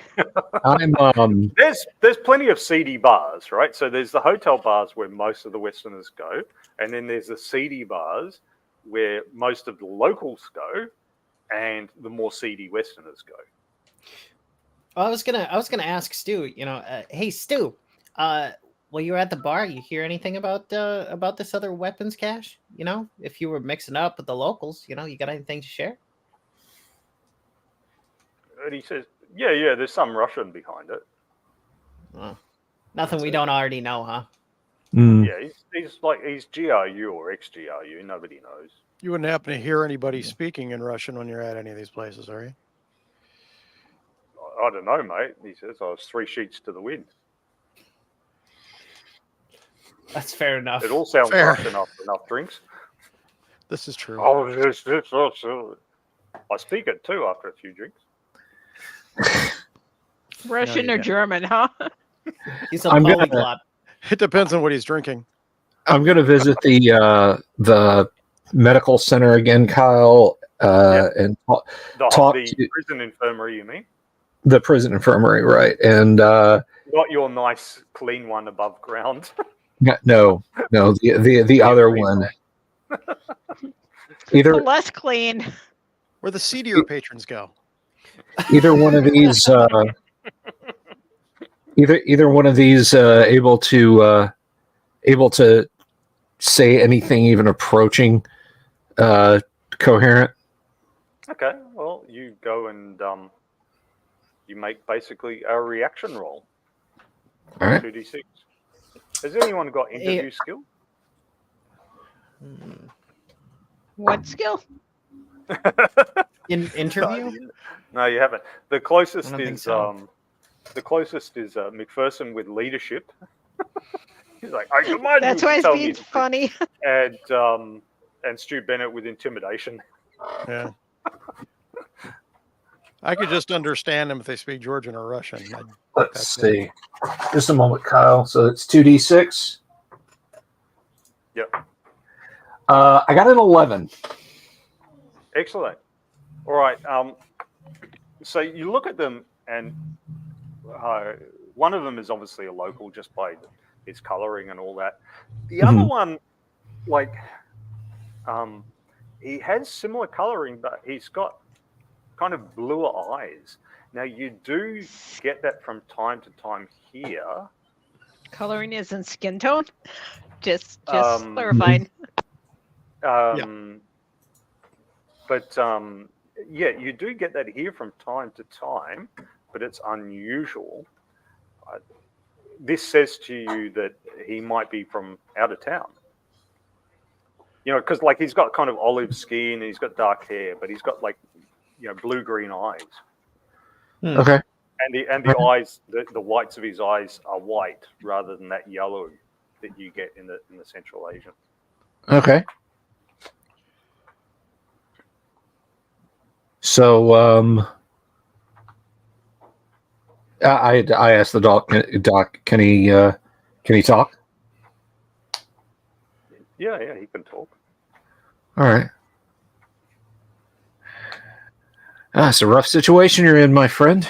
I'm There's plenty of seedy bars, right? So there's the hotel bars where most of the Westerners go, and then there's the seedy bars where most of the locals go, and the more seedy Westerners go. I was gonna ask Stu. Hey Stu, while you were at the bar, you hear anything about this other weapons cache? If you were mixing up with the locals, you got anything to share? And he says, yeah, there's some Russian behind it. Oh, nothing we don't already know, huh? Yeah, he's GRU or ex-GRU. Nobody knows. You wouldn't happen to hear anybody speaking in Russian when you're at any of these places, are you? I don't know, mate. He says, I was 3 sheets to the wind. That's fair enough. It all sounds Fair. Russian after enough drinks. This is true. Oh, this. I speak it too after a few drinks. Russian you or don't. German, huh? He's a I'm gonna- polyglot. It depends on what he's drinking. I'm going to visit the medical center again, Kyle, and talk The to prison infirmary, you mean? the prison infirmary, right? And Not your nice, clean one above ground. no, the other one. The Either less clean. Where the seedier patrons go. either one of these either one of these able to say anything even approaching coherent. Okay, well, you go and you make basically a reaction roll. All right. 2d6. Has anyone got interview skill? What skill? In interview? No, you haven't. The closest I don't think is so. McPherson with leadership. He's like, I command That's you why to it's tell being me. funny. And Stu Bennett with intimidation. Yeah. I could just understand them if they speak Georgian or Russian. Let's That's see. Just a moment, Kyle. So it's 2d6. Yep. I got an 11. Excellent. All right. So you look at them, and one of them is obviously a local just by his coloring and all that. The other one, he has similar coloring, but he's got kind of bluer eyes. Now, you do get that from time to time here. Coloring isn't skin tone. Just clarifying. But yeah, you do get that here from time to time, but it's unusual. This says to you that he might be from out of town. Because he's got kind of olive skin and he's got dark hair, but he's got blue-green eyes. Okay. And the eyes, the whites of his eyes are white rather than that yellow that you get in the Central Asian. Okay. So I asked the doc, can he talk? Yeah, he can talk. All right. It's a rough situation you're in, my friend.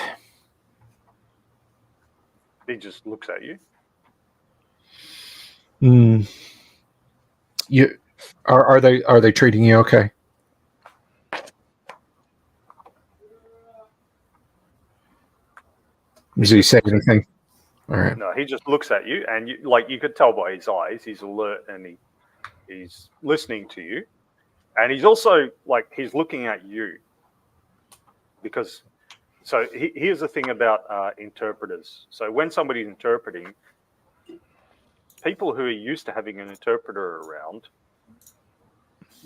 He just looks at you. You are they treating you okay? Does he say anything? All right. No, he just looks at you, and you could tell by his eyes, he's alert and he's listening to you, and he's also he's looking at you because. So here's the thing about interpreters. So when somebody's interpreting, people who are used to having an interpreter around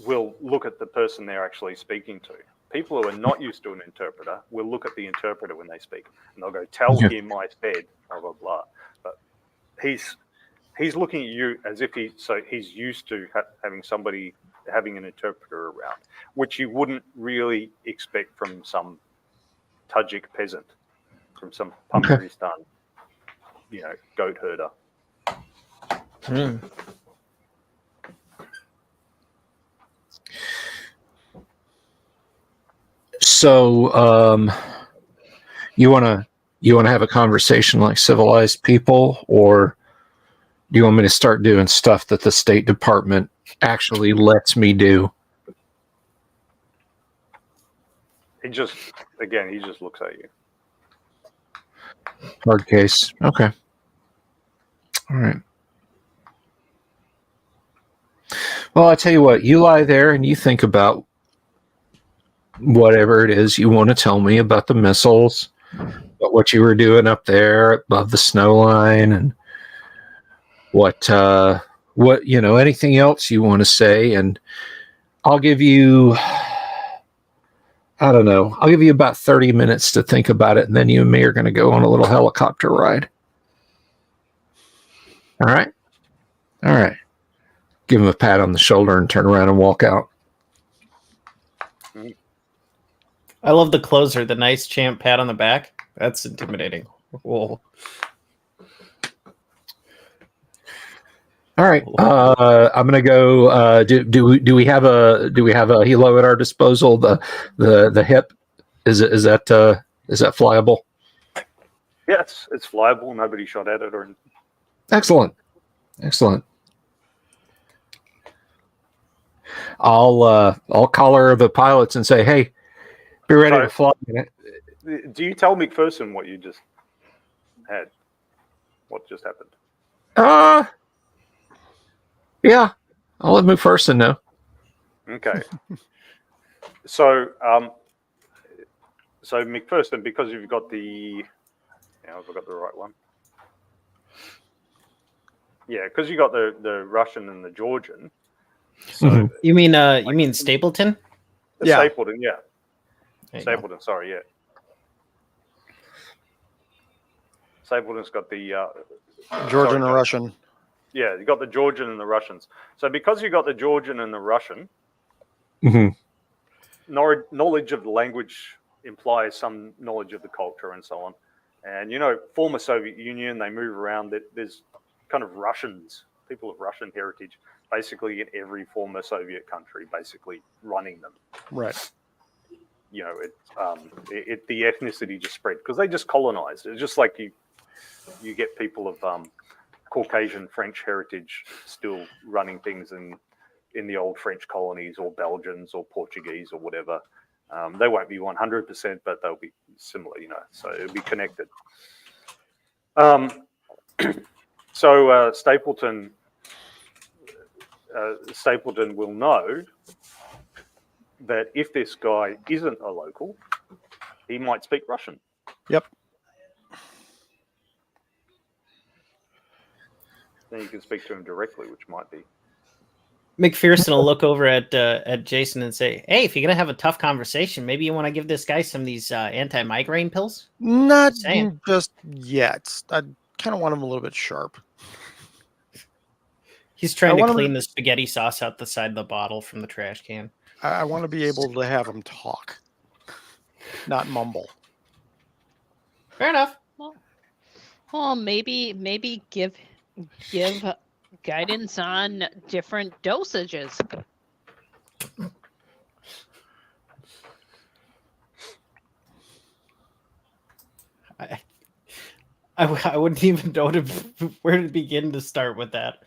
will look at the person they're actually speaking to. People who are not used to an interpreter will look at the interpreter when they speak, and they'll go, "Tell him I said blah blah blah." But he's looking at you as if he's used to having an interpreter around, which you wouldn't really expect from some Tajik peasant, from some Pamiristan, goat herder. So, you want to have a conversation like civilized people, or do you want me to start doing stuff that the State Department actually lets me do? He just looks at you. Hard case. Okay. All right. Well, I tell you what, you lie there and you think about whatever it is you want to tell me about the missiles, about what you were doing up there above the snow line, and what anything else you want to say, and I'll give you, I don't know, I'll give you about 30 minutes to think about it, and then you and me are going to go on a little helicopter ride. All right? All right. Give him a pat on the shoulder and turn around and walk out. I love the closer, the nice champ pat on the back. That's intimidating. Whoa. All right, I'm gonna go. Do we have a helo at our disposal? The hip is that flyable? Yes, it's flyable. Nobody shot at it or anything. Excellent. I'll collar the pilots and say, "Hey, be ready to fly." Do you tell McPherson what you just had? What just happened? Yeah, I'll let McPherson know. Okay. So McPherson, because you've got I've got the right one. Yeah, because you got the Russian and the Georgian. So You mean Stapleton? Yeah. Stapleton, yeah. There you Stapleton, sorry, yeah. Stapleton's got the Georgian and Russian. Yeah, you got the Georgian and the Russians. So because you got the Georgian and the Russian, knowledge of the language implies some knowledge of the culture and so on. And former Soviet Union, they move around. There's kind of Russians, people of Russian heritage, basically in every former Soviet country, basically running them. Right. The ethnicity just spread because they just colonized. It's just like you get people of Caucasian French heritage still running things in the old French colonies, or Belgians or Portuguese or whatever. They won't be 100%, but they'll be similar, so it'll be connected. So Stapleton will know that if this guy isn't a local, he might speak Russian. Yep. Then you can speak to him directly, which might be. McPherson will look over at Jason and say, "Hey, if you're gonna have a tough conversation, maybe you want to give this guy some of these anti-migraine pills." Not just yet. I kind of want him a little bit sharp. He's trying to clean the spaghetti sauce out the side of the bottle from the trash can. I want to be able to have him talk, not mumble. Fair enough. Well, maybe give guidance on different dosages. I wouldn't even know where to begin to start with that.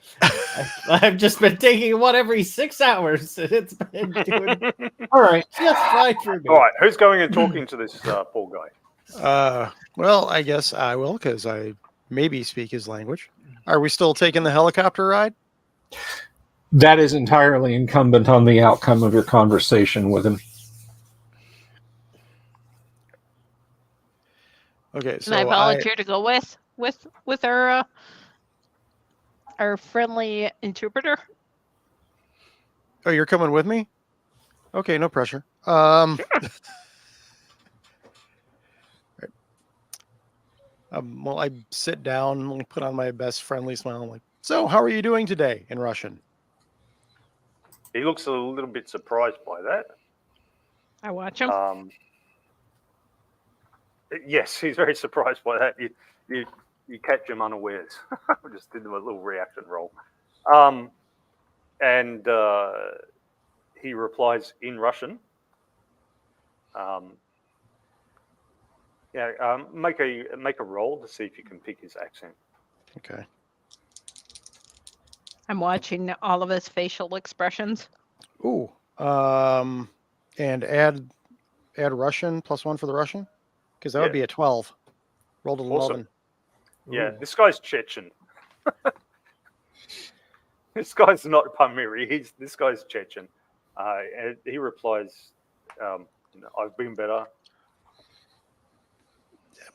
I've just been taking one every 6 hours, and it's been doing all right. Just fine for me. All right, who's going and talking to this poor guy? Well, I guess I will, because I maybe speak his language. Are we still taking the helicopter ride? That is entirely incumbent on the outcome of your conversation with him. Okay, so And I volunteer to go with our our friendly interpreter. Oh, you're coming with me? Okay, no pressure. Well, I sit down and put on my best friendly smile. I'm like, so how are you doing today in Russian? He looks a little bit surprised by that. I watch him. Yes, he's very surprised by that. You catch him unawares. I just did a little reaction roll. And he replies in Russian. Make a roll to see if you can pick his accent. Okay. I'm watching all of his facial expressions. Ooh. And add Russian +1 for the Russian, because that would be a 12. Rolled an 11. Yeah, Ooh. this guy's Chechen. This guy's not Pamiri. This guy's Chechen. And he replies, "I've been better."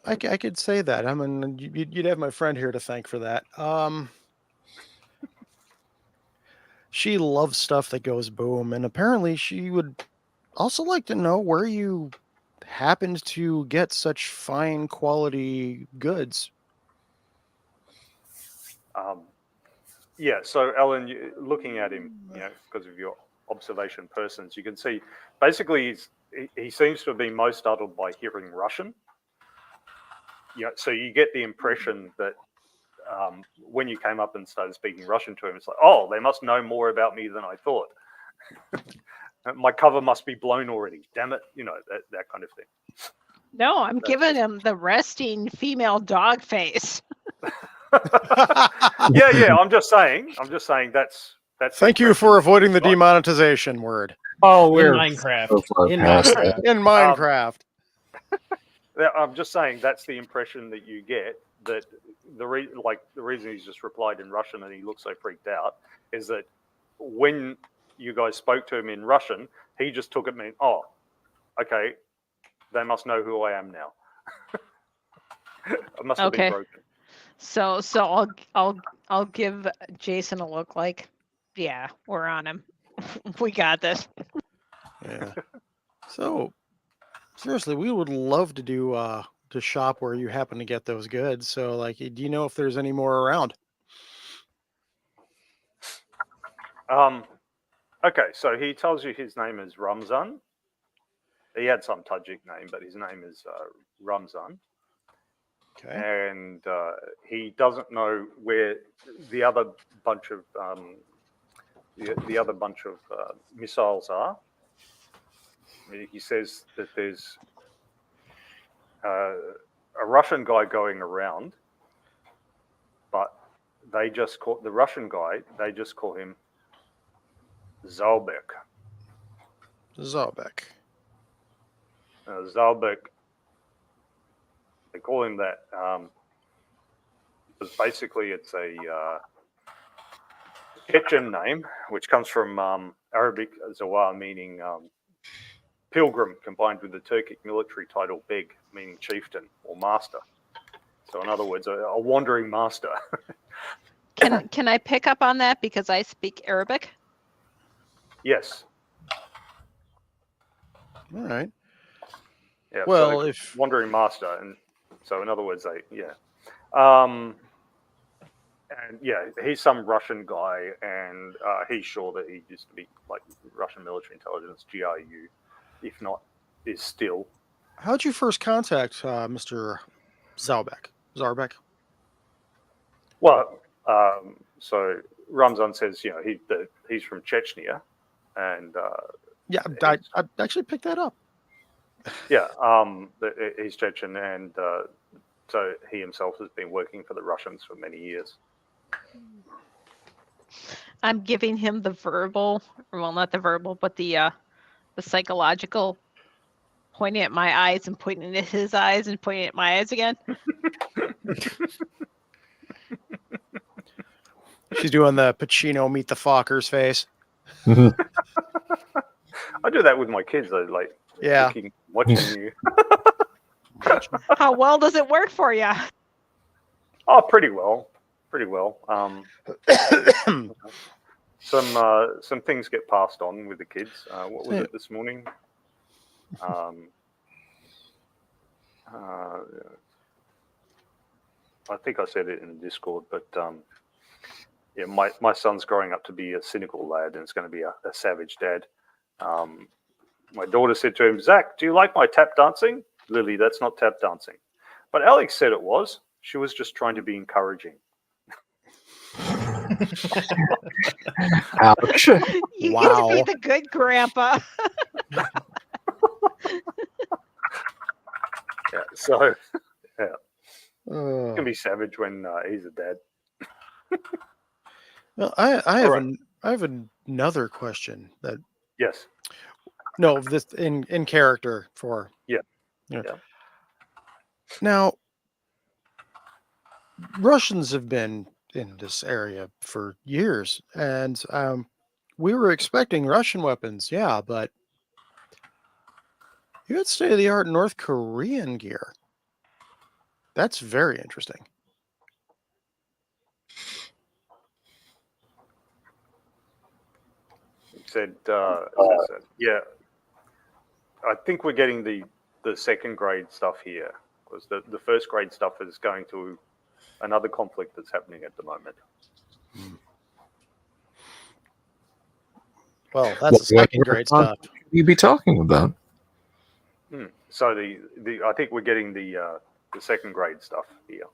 I could say that. I mean, you'd have my friend here to thank for that. She loves stuff that goes boom, and apparently she would also like to know where you happened to get such fine quality goods. Yeah, so Alan, looking at him, because of your observation persons, you can see basically he seems to have been most startled by hearing Russian. So you get the impression that when you came up and started speaking Russian to him, it's like, oh, they must know more about me than I thought. My cover must be blown already. Damn it, that kind of thing. No, I'm giving him the resting female dog face. Yeah. I'm just saying that's. Thank you for avoiding the demonetization word. Oh, In we're Minecraft. so far In past Minecraft. that. In Minecraft. I'm just saying that's the impression that you get. That the reason he's just replied in Russian and he looks so freaked out is that when you guys spoke to him in Russian, he just took it mean, oh, okay, they must know who I am now. I must have been broken. So I'll give Jason a look like, yeah, we're on him. We got this. Yeah. So seriously, we would love to do to shop where you happen to get those goods. So like, do you know if there's any more around? Okay, so he tells you his name is Ramzan. He had some Tajik name, but his name is Ramzan. Okay. And he doesn't know where the other bunch of missiles are. He says that there's a Russian guy going around, but they just call the Russian guy. They just call him Zalbek. Zalbek. Zalbek. They call him that because basically it's a Chechen name, which comes from Arabic zawar, meaning pilgrim, combined with the Turkic military title beg, meaning chieftain or master. So in other words, a wandering master. Can I pick up on that because I speak Arabic? Yes. All right. Yeah. Well, so if wandering master, and so in other words, and yeah, he's some Russian guy, and he's sure that he used to be like Russian military intelligence, GRU, if not is still. how'd you first contact Mr. Zalbek? Zarbek? Well, so Ramzan says, he's from Chechnya, and Yeah, I actually picked that up. yeah, he's Chechen, and so he himself has been working for the Russians for many years. I'm giving him the verbal, well, not the verbal, but the psychological, pointing at my eyes and pointing at his eyes and pointing at my eyes again. She's doing the Pacino meet the Fockers face. I do that with my kids. I like watching you. How well does it work for you? Oh, pretty well. Pretty well. Some things get passed on with the kids. What was it this morning? I think I said it in the Discord, but yeah, my son's growing up to be a cynical lad, and it's going to be a savage dad. My daughter said to him, "Zach, do you like my tap dancing?" "Lily, that's not tap dancing." But Alex said it was. She was just trying to be encouraging. Ouch. You Wow. get to be the good grandpa. Yeah, so it Uh, can be savage when he's a dad. well, I All right. have another question that Yes. this in character for Yeah. you know. Yeah. Now, Russians have been in this area for years, and we were expecting Russian weapons, yeah, but you had state-of-the-art North Korean gear. That's very interesting. Said, yeah, I think we're getting the second grade stuff here, because the first grade stuff is going to another conflict that's happening at the moment. Well, that's the second grade stuff. You be talking about? So the I think we're getting the second grade stuff here.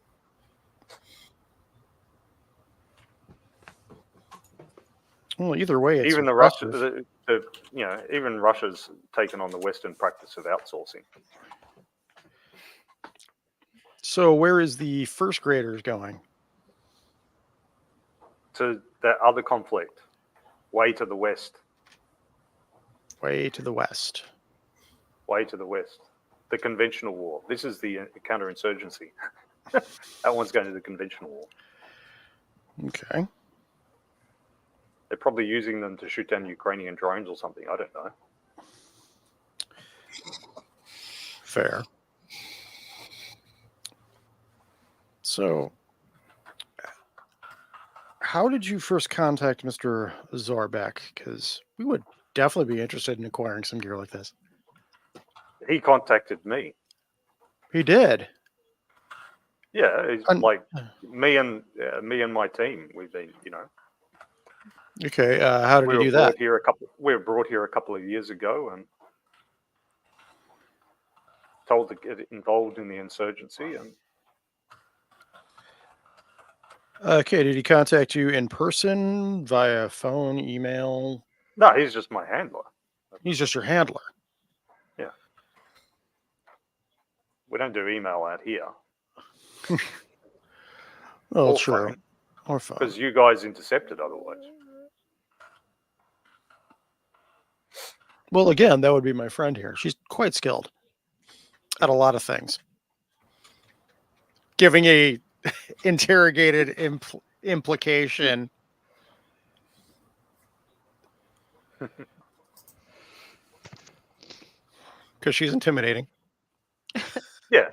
Well, either way, it's Even impressive. even Russia's taken on the Western practice of outsourcing. So, where is the first graders going? To that other conflict, way to the west. Way to the west. Way to the west. The conventional war. This is the counterinsurgency. That one's going to the conventional war. Okay. They're probably using them to shoot down Ukrainian drones or something. I don't know. Fair. So, how did you first contact Mr. Zorbeck? Because we would definitely be interested in acquiring some gear like this. He contacted me. He did. Yeah, he's Un- like me and my team. We've been, Okay. How did we he were do that? we were brought here a couple of years ago and told to get involved in the insurgency. And Okay. Did he contact you in person, via phone, email? no, he's just my handler. He's just your handler. We don't do email out here. Oh, Or true. phone, Or phone. because you guys intercepted otherwise. Well, again, that would be my friend here. She's quite skilled at a lot of things. Giving a interrogated implication. Because she's intimidating. Yeah.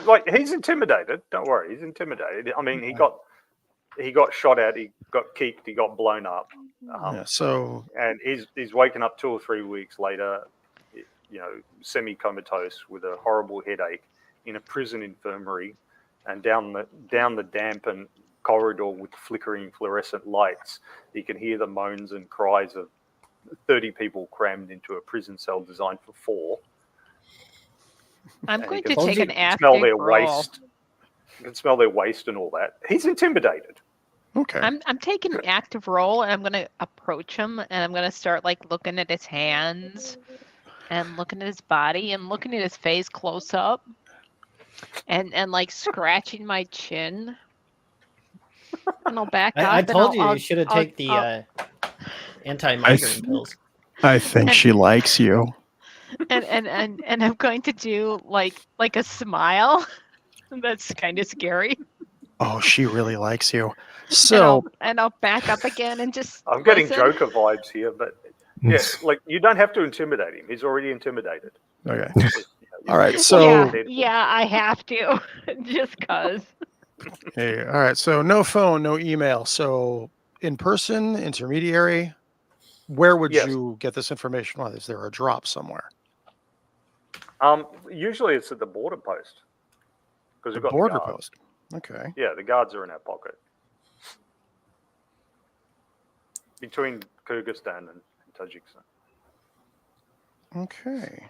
Like he's intimidated. Don't worry, he's intimidated. I mean, he got shot at. He got kicked. He got blown up. Yeah, so And he's waken up 2 or 3 weeks later, semi-comatose with a horrible headache in a prison infirmary, and down the damp and corridor with flickering fluorescent lights, you can hear the moans and cries of 30 people crammed into a prison cell designed for 4. I'm And going you to can take an active smell their role. waste. You can smell their waste and all that. He's intimidated. okay. I'm taking an active role, and I'm going to approach him, and I'm going to start like looking at his hands, and looking at his body, and looking at his face close up, and like scratching my chin. And I'll back up. I and told you I'll- you should have I'll- taken the I'll- anti-migraine pills. I think she likes you. and I'm going to do like a smile. That's kind of scary. Oh, she really likes you. So, And I'll back up again and just. I'm getting listen. Joker vibes here, but yeah, like you don't have to intimidate him. He's already intimidated. okay. Just, All right, just so- Yeah, I have to, just cause. Hey, all right. So no phone, no email. So in person, intermediary. Where would Yes. you get this information? Well, is there a drop somewhere? Usually it's at the border post because The we've got border the guards. post. Okay. Yeah, the guards are in our pocket between Kyrgyzstan and Tajikistan. Okay.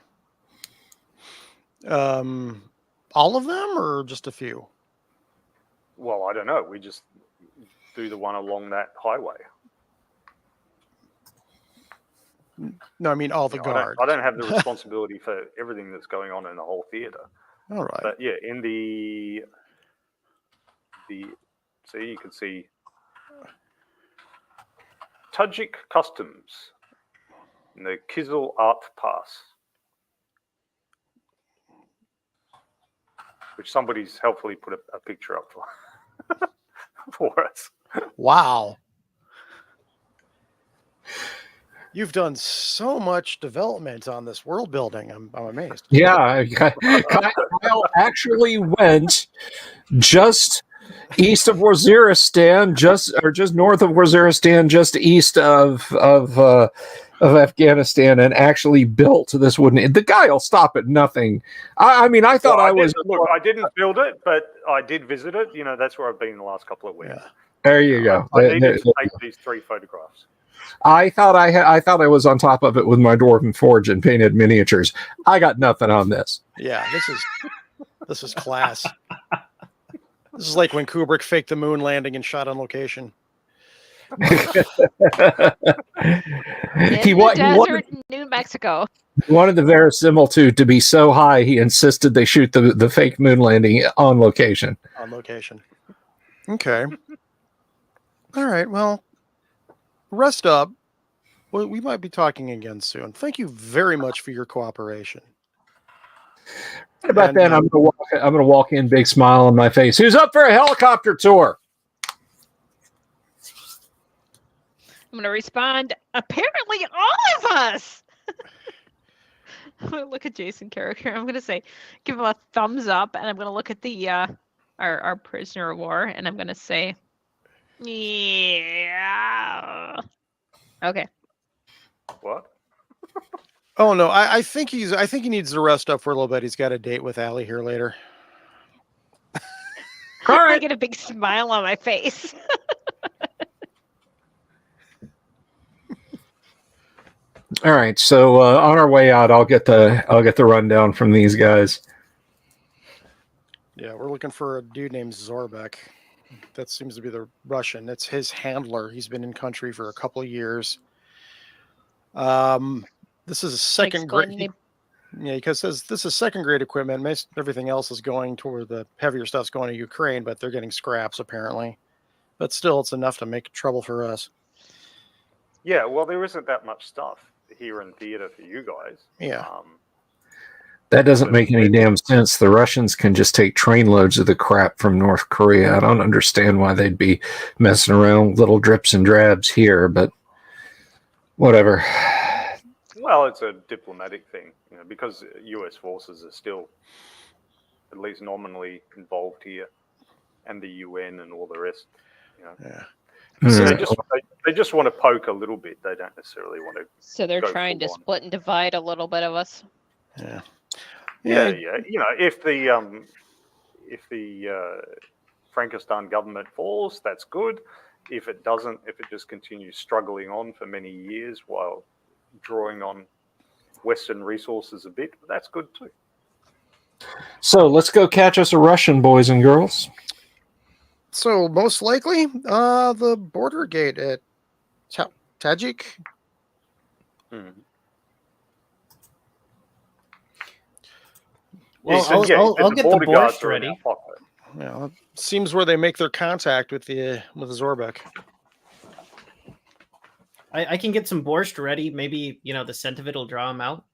All of them or just a few? Well, I don't know. We just do the one along that highway. No, I mean all the You know, guards. I don't have the responsibility for everything that's going on in the whole theater. All right. But yeah, in the see, you can see Tajik Customs and the Kizil Art Pass, which somebody's helpfully put a picture up for for us. Wow. You've done so much development on this world building. I'm amazed. Yeah, Kyle actually went just east of Waziristan, just north of Waziristan, just east of Afghanistan, and actually built this wooden. The guy will stop at nothing. I mean, I thought I was. Look, I didn't build it, but I did visit it. You know, that's where I've been the last couple of weeks. Yeah. There you go. I needed to take these 3 photographs. I thought I was on top of it with my dwarven forge and painted miniatures. I got nothing on this. Yeah, this is class. This is like when Kubrick faked the moon landing and shot on location. In the desert in New Mexico. He wanted the verisimilitude to be so high, he insisted they shoot the fake moon landing on location. On location. Okay. All right. Well, rest up. Well, we might be talking again soon. Thank you very much for your cooperation. Right about then, I'm gonna walk in, big smile on my face. Who's up for a helicopter tour? I'm going to respond, apparently all of us. I'm going to look at Jason character. I'm going to say, give him a thumbs up, and I'm going to look at the our prisoner of war, and I'm going to say, yeah. Okay. What? Oh no, I think he needs to rest up for a little bit. He's got a date with Allie here later. All I right. get a big smile on my face. All right. So on our way out, I'll get the rundown from these guys. Yeah, we're looking for a dude named Zorbek. That seems to be the Russian. It's his handler. He's been in country for a couple of years. This is a second grade. Yeah, because this is second grade equipment. Everything else is going toward the heavier stuff's going to Ukraine, but they're getting scraps apparently. But still, it's enough to make trouble for us. Yeah, well, there isn't that much stuff here in theater for you guys. Yeah. That doesn't make any damn sense. The Russians can just take trainloads of the crap from North Korea. I don't understand why they'd be messing around with little drips and drabs here, but whatever. Well, it's a diplomatic thing, you know, because U.S. forces are still at least nominally involved here, and the UN and all the rest. You know, Yeah. so Hmm. they just want to poke a little bit. They don't necessarily want to. So they're Go trying to full on. split and divide a little bit of us. Yeah. Yeah. You know, if the Frankistan government falls, that's good. If it doesn't, if it just continues struggling on for many years while drawing on Western resources a bit, that's good too. So let's go catch us a Russian, boys and girls. So most likely, the border gate at Tajik. Well, Yeah, I'll get the border guards borscht are in our ready. pocket. Yeah, it seems where they make their contact with the Zorbek. I can get some borscht ready. Maybe, the scent of it will draw him out.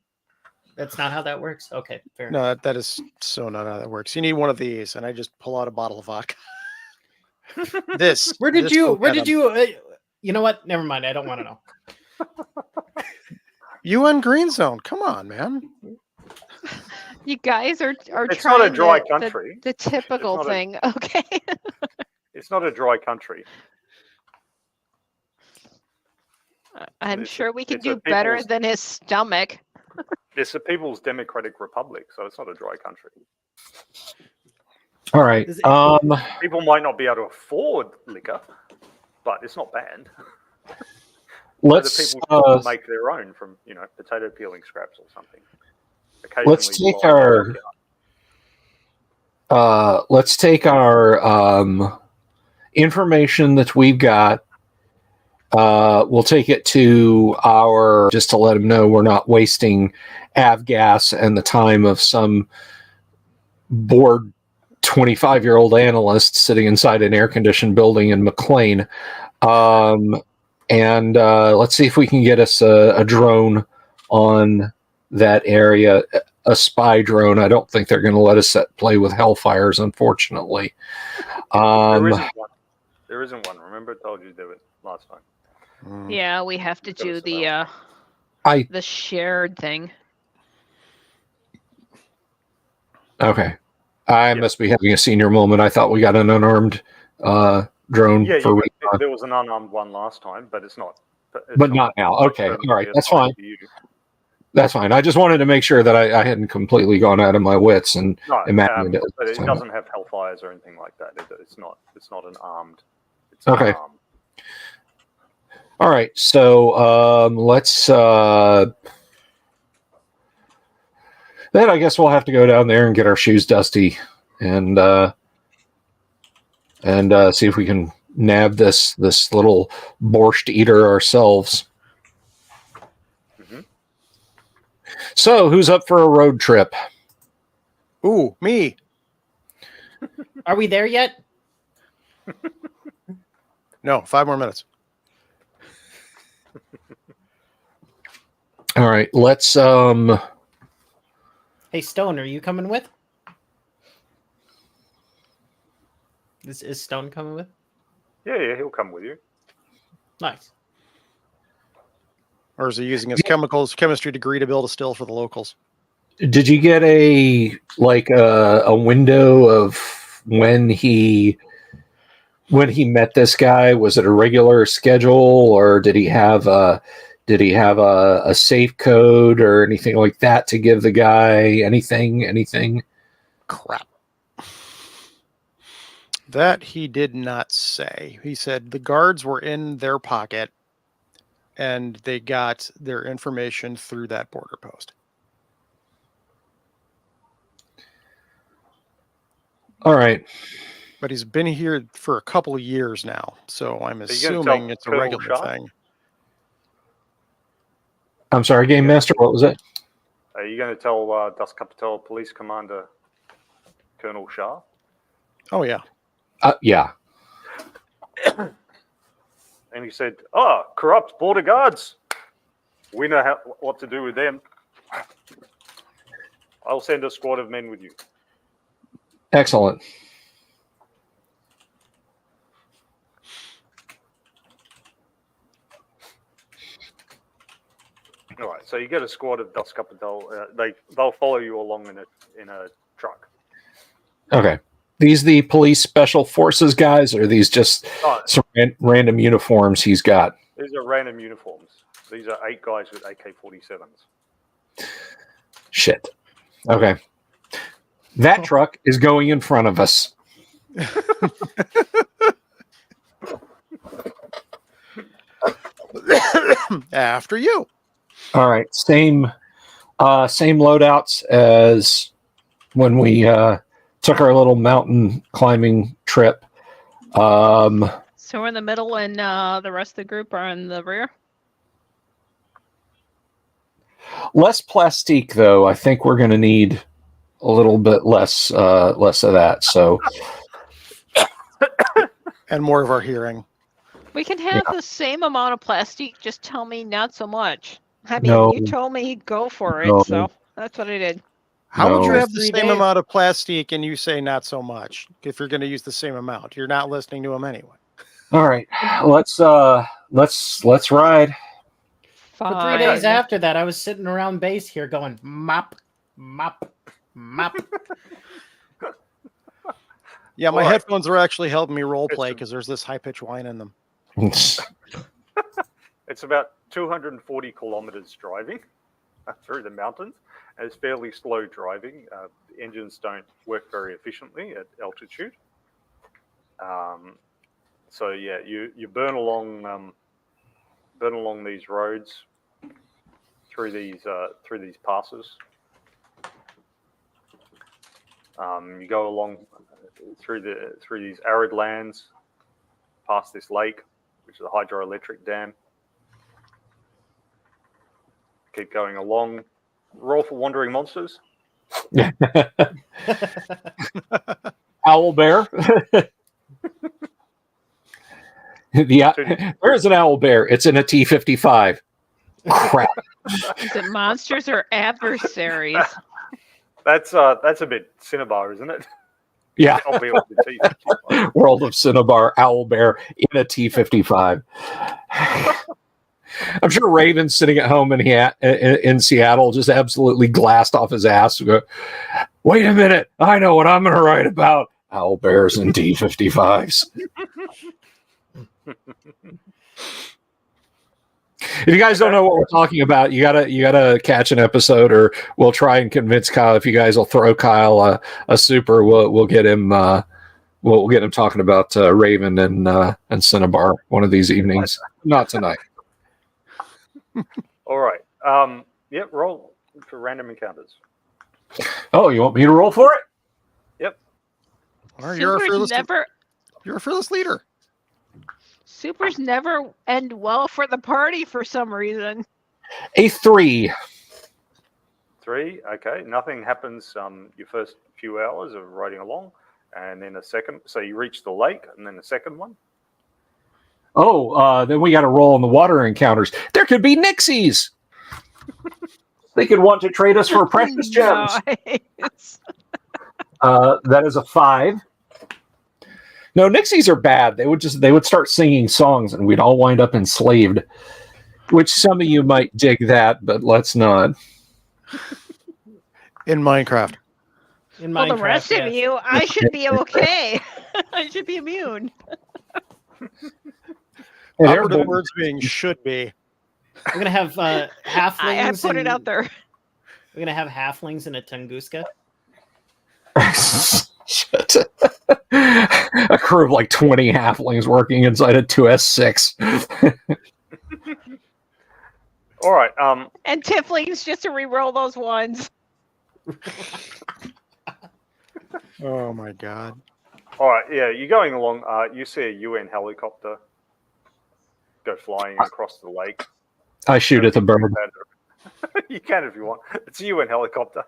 That's not how that works. Okay, fair. No, that is so not how that works. You need one of these, and I just pull out a bottle of vodka. Where did you? will get 'em. You know what? Never mind. I don't want to know. UN Green Zone. Come on, man. You guys are It's trying not a dry the country. typical It's not a- thing. Okay. It's not a dry country. I'm It's a- sure we can it's a do better people's- than his stomach. It's the People's Democratic Republic, so it's not a dry country. All right. Is it- People might not be able to afford liquor, but it's not banned. Let's The people make their own from potato peeling scraps or something. let's Occasionally take buy our information that we've got. We'll take it to our, just to let them know we're not wasting avgas and the time of some bored 25-year-old analyst sitting inside an air-conditioned building in McLean. And let's see if we can get us a drone on that area, a spy drone. I don't think they're going to let us play with Hellfires, unfortunately. There isn't one. Remember, I told you there was last time. Yeah, we have to do the shared thing. Okay. I must be having a senior moment. I thought we got an unarmed drone for there was an unarmed one last time, but it's not. But not now. Okay. All right. That's fine. That's fine. I just wanted to make sure that I hadn't completely gone out of my wits and imagined it. But it doesn't have Hellfires or anything like that. It's not an armed. It's okay. Unarmed. All right. So let's. Then I guess we'll have to go down there and get our shoes dusty and see if we can nab this little borscht eater ourselves. So, who's up for a road trip? Ooh, me. Are we there yet? No, 5 more minutes. All right, let's Hey, Stone, are you coming with? Is Stone coming with? Yeah, he'll come with you. Nice. Or is he using his chemistry degree to build a still for the locals? Did you get a window of when he met this guy? Was it a regular schedule, or did he have a safe code or anything like that to give the guy? Anything? Crap. That he did not say. He said the guards were in their pocket and they got their information through that border post. All right. But he's been here for a couple of years now, so I'm assuming it's a regular thing. I'm sorry, Game Master, what was it? Are you going to tell Das Kapital Police Commander Colonel Shah? Oh, yeah. Yeah. And he said, corrupt border guards. We know what to do with them. I'll send a squad of men with you. Excellent. All right, so you get a squad of Das Kapital. They'll follow you along in a truck. Okay. These the police special forces guys, or are these just some random uniforms he's got? These are random uniforms. These are 8 guys with AK-47s. Shit. Okay. That truck is going in front of us. After you. All right. Same loadouts as when we took our little mountain climbing trip. So we're in the middle, and the rest of the group are in the rear. Less plastique, though. I think we're going to need a little bit less of that. So, and more of our hearing. We can have the same amount of plastic. Just tell me not so much. I mean, you told me go for it, so that's what I did. How would you have the same amount of plastic and you say not so much if you're going to use the same amount? You're not listening to him anyway. All right, let's ride. For 3 days after that, I was sitting around base here going mop, mop, mop. Yeah, my All right. headphones are actually helping me role play It's- because there's this high pitched whine in them. It's about 240 kilometers driving through the mountains. And it's fairly slow driving. The engines don't work very efficiently at altitude. So yeah, you burn along these roads through these passes. You go along through these arid lands, past this lake, which is a hydroelectric dam. Keep going along. Roll for wandering monsters. Owl bear. There's an owl bear. It's in a T-55. Crap. Is it monsters or adversaries? That's a bit Cinnabar, isn't it? Yeah. I'll be able to T-55. World of Cinnabar, owl bear in a T-55. I'm sure Raven's sitting at home in Seattle, just absolutely glassed off his ass. Go, wait a minute, I know what I'm going to write about. Owl bears and T-55s. If you guys don't know what we're talking about, you gotta catch an episode, or we'll try and convince Kyle. If you guys will throw Kyle a super, we'll get him. We'll get him talking about Raven and Cinnabar one of these evenings. Not tonight. All right. Yep. Roll for random encounters. Oh, you want me to roll for it? Yep. Well, you're a Supers fearless leader. Supers never end well for the party for some reason. A 3. 3. Okay. Nothing happens. Your first few hours of riding along, and then a second. So you reach the lake, and then the second one. Oh, then we got to roll on the water encounters. There could be Nixies. They could want to trade us for precious gems. Nice. That is a 5. No, Nixies are bad. They would start singing songs, and we'd all wind up enslaved. Which some of you might dig that, but let's not. In Minecraft. In Well, the Minecraft, rest of yes. you, I should be okay. I should be immune. And Operative everybody- words being should be. We're gonna have halflings. I put it out there. We're gonna have halflings in a Tunguska. Shit. A crew of like 20 halflings working inside a 2S6. All right. And Tiflings just to re-roll those ones. Oh my god. All right. Yeah. You're going along. You see a UN helicopter go flying across the lake. I shoot at the bird. You can if you want. It's a UN helicopter.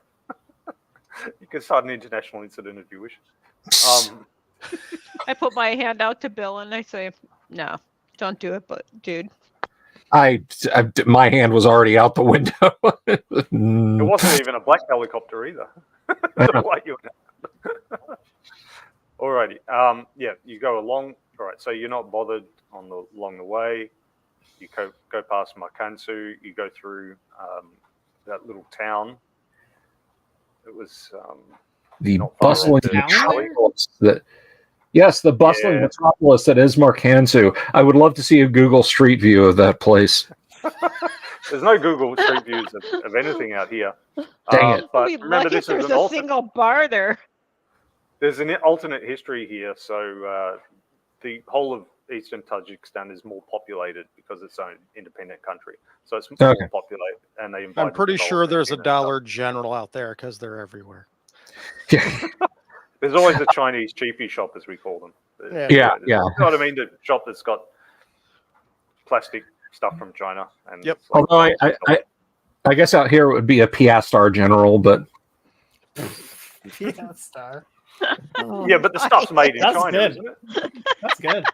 You can start an international incident if you wish. I put my hand out to Bill and I say, "No, don't do it, but dude." My hand was already out the window. It wasn't even a black helicopter either. It's a white UN. Alrighty. Yeah, you go along. All right. So you're not bothered along the way. You go past Markansu. You go through that little town. It was The not far bustling off the metropolis that. Yes, the bustling Yeah. metropolis that is Markansu. I would love to see a Google Street View of that place. There's no Google Street Views of anything out here. Dang it. But We'd be remember, lucky this if is there's an a alternate. single bar there. There's an alternate history here. So the whole of eastern Tajikistan is more populated because it's own independent country. So it's more Okay. populated, and they. I'm pretty sure developers there's a in and stuff. Dollar General out there because they're everywhere. There's always a Chinese cheapie shop, as we call them. Yeah. You know what I mean? The shop that's got plastic stuff from China. And Yep. it's like- Although I guess out here it would be a Piastar General, but Yeah, star. Yeah, but the stuff's made in That's China, good. isn't it? That's good.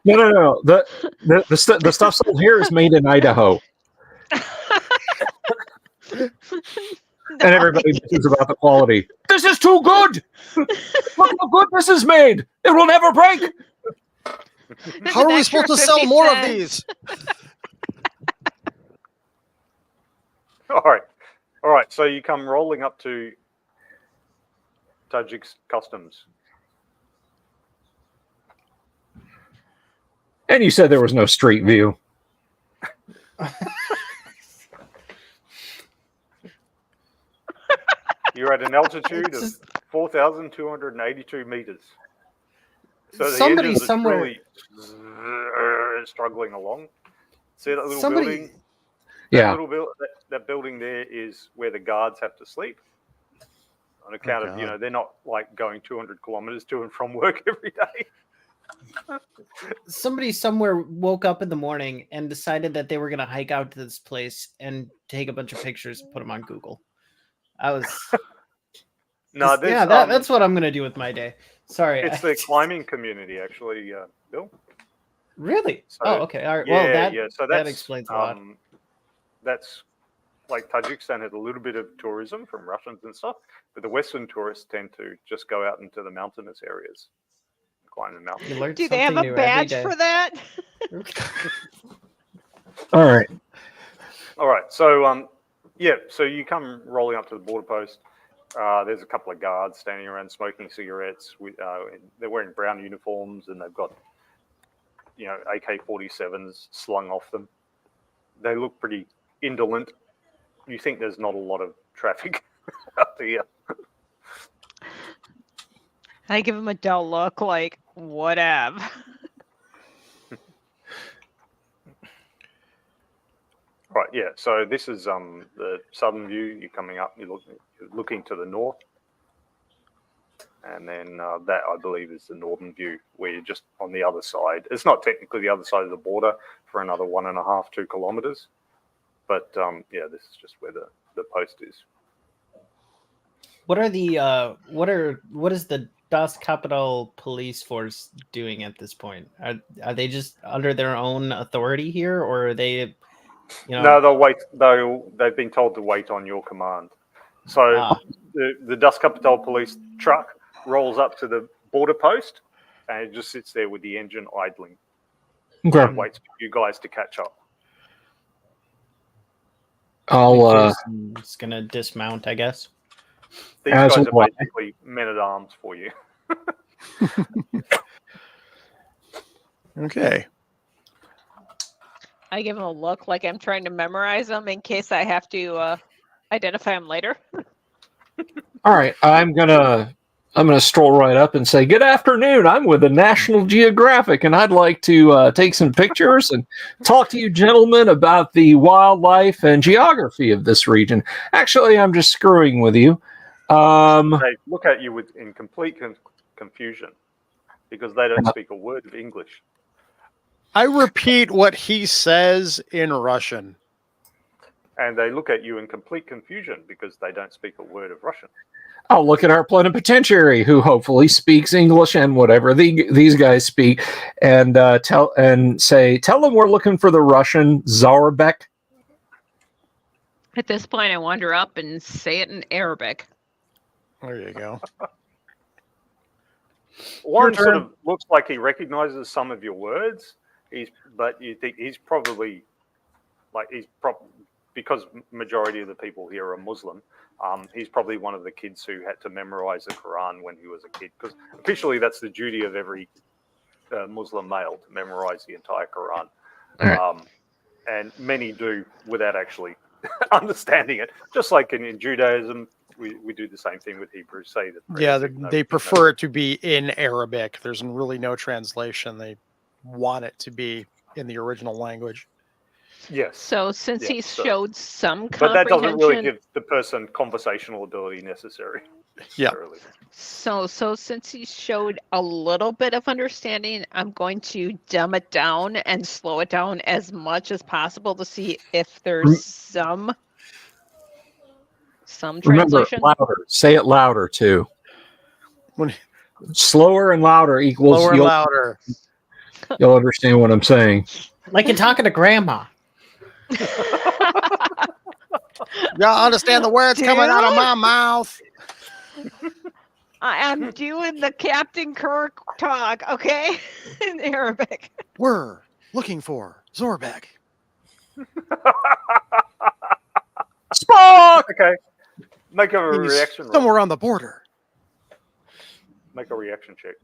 no. The stuff sold here is made in Idaho, and everybody bitches about the quality. This is too good. Look how good this is made. It will never break. There's How an are we extra supposed to sell 50 more of cents. these? All right. So you come rolling up to Tajik's customs. And you said there was no street view. You're at an altitude of Just- 4,282 meters. So the Somebody engines are somewhere- truly struggling along. See that little Somebody- building? Yeah. That building there is where the guards have to sleep. On account of, God. they're not like going 200 kilometers to and from work every day. Somebody somewhere woke up in the morning and decided that they were going to hike out to this place and take a bunch of pictures and put them on Google. I was No, yeah, that's what I'm going to do with my day. Sorry. it's the climbing community, actually, Bill. Really? So, Oh, okay. All right. Yeah, Well, yeah. So that that's, explains a lot. That's like Tajikistan has a little bit of tourism from Russians and stuff, but the Western tourists tend to just go out into the mountainous areas, climb the mountains. You learn Do they have something a new every badge day. for that? All right. All right. So, so you come rolling up to the border post. There's a couple of guards standing around smoking cigarettes. They're wearing brown uniforms and they've got, AK-47s slung off them. They look pretty indolent. You think there's not a lot of traffic up here. I give him a dull look, like whatever. Right, yeah. So this is the southern view. You're coming up. You're looking to the north, and then that I believe is the northern view, where you're just on the other side. It's not technically the other side of the border for another 1.5 to 2 kilometers, but this is just where the post is. What are the what is the Das Kapital police force doing at this point? Are they just under their own authority here, or are they, No, they'll wait. They've been told to wait on your command. So the Das Kapital police truck rolls up to the border post, and it just sits there with the engine idling Okay. and waits for you guys to catch up. I'll it's gonna dismount, I guess. These As guys are well. basically men at arms for you. Okay. I give him a look like I'm trying to memorize them in case I have to identify them later. all right. I'm gonna stroll right up and say, "Good afternoon. I'm with the National Geographic, and I'd like to take some pictures and talk to you gentlemen about the wildlife and geography of this region." Actually, I'm just screwing with you. They look at you in complete confusion because they don't speak a word of English. I repeat what he says in Russian. And they look at you in complete confusion because they don't speak a word of Russian. I'll look at our plenipotentiary, who hopefully speaks English and whatever these guys speak, and tell them we're looking for the Russian Zarbek. At this point, I wander up and say it in Arabic. There you go. One turn. sort of looks like he recognizes some of your words, but you think he's probably because majority of the people here are Muslim. He's probably one of the kids who had to memorize the Quran when he was a kid, because officially that's the duty of every Muslim male, to memorize the entire Quran. Right. And many do without actually understanding it. Just like in Judaism, we do the same thing with Hebrew. Say that. Yeah, they prefer it to be in Arabic. There's really no translation. They want it to be in the original language. Yes. So since Yeah, he so- showed some But that comprehension, doesn't really give the person conversational ability necessary. Yeah. necessarily. so since he showed a little bit of understanding, I'm going to dumb it down and slow it down as much as possible to see if there's some Remember, translation. louder. Say it louder too. When- Slower and louder equals Lower and louder. you'll understand what I'm saying. Like you're talking to grandma. Y'all understand the words coming out of my mouth? I am doing the Captain Kirk talk, okay, in Arabic. We're looking for Zorbek. Spock! Okay. Make a He's reaction roll. somewhere on the border. Make a reaction check.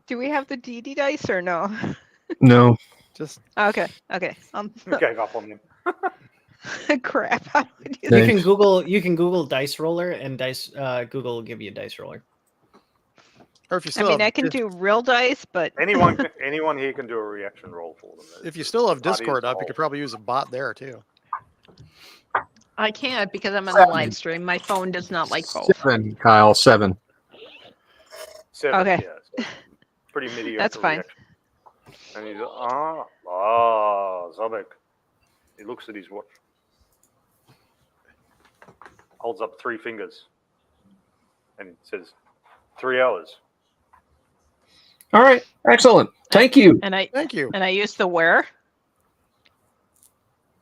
Do we have the DD dice or no? No. Just Okay. Gave up on him. Crap. How do I do You They- can Google dice roller and Google will give you a dice roller. or if you I still mean, have, I can do real dice, but Anyone here can do a reaction roll for them. if you still have Party as Discord a up, you whole. could probably use a bot there too. I can't because I'm on the live stream. My phone does not like both. 7, Kyle, 7. 7. Okay. Yeah, so pretty mediocre. That's fine. Reaction. And he's Zabek. He looks at his watch. Holds up 3 fingers. And he says, 3 hours. All right. Excellent. Thank you. And I Thank you. use the where.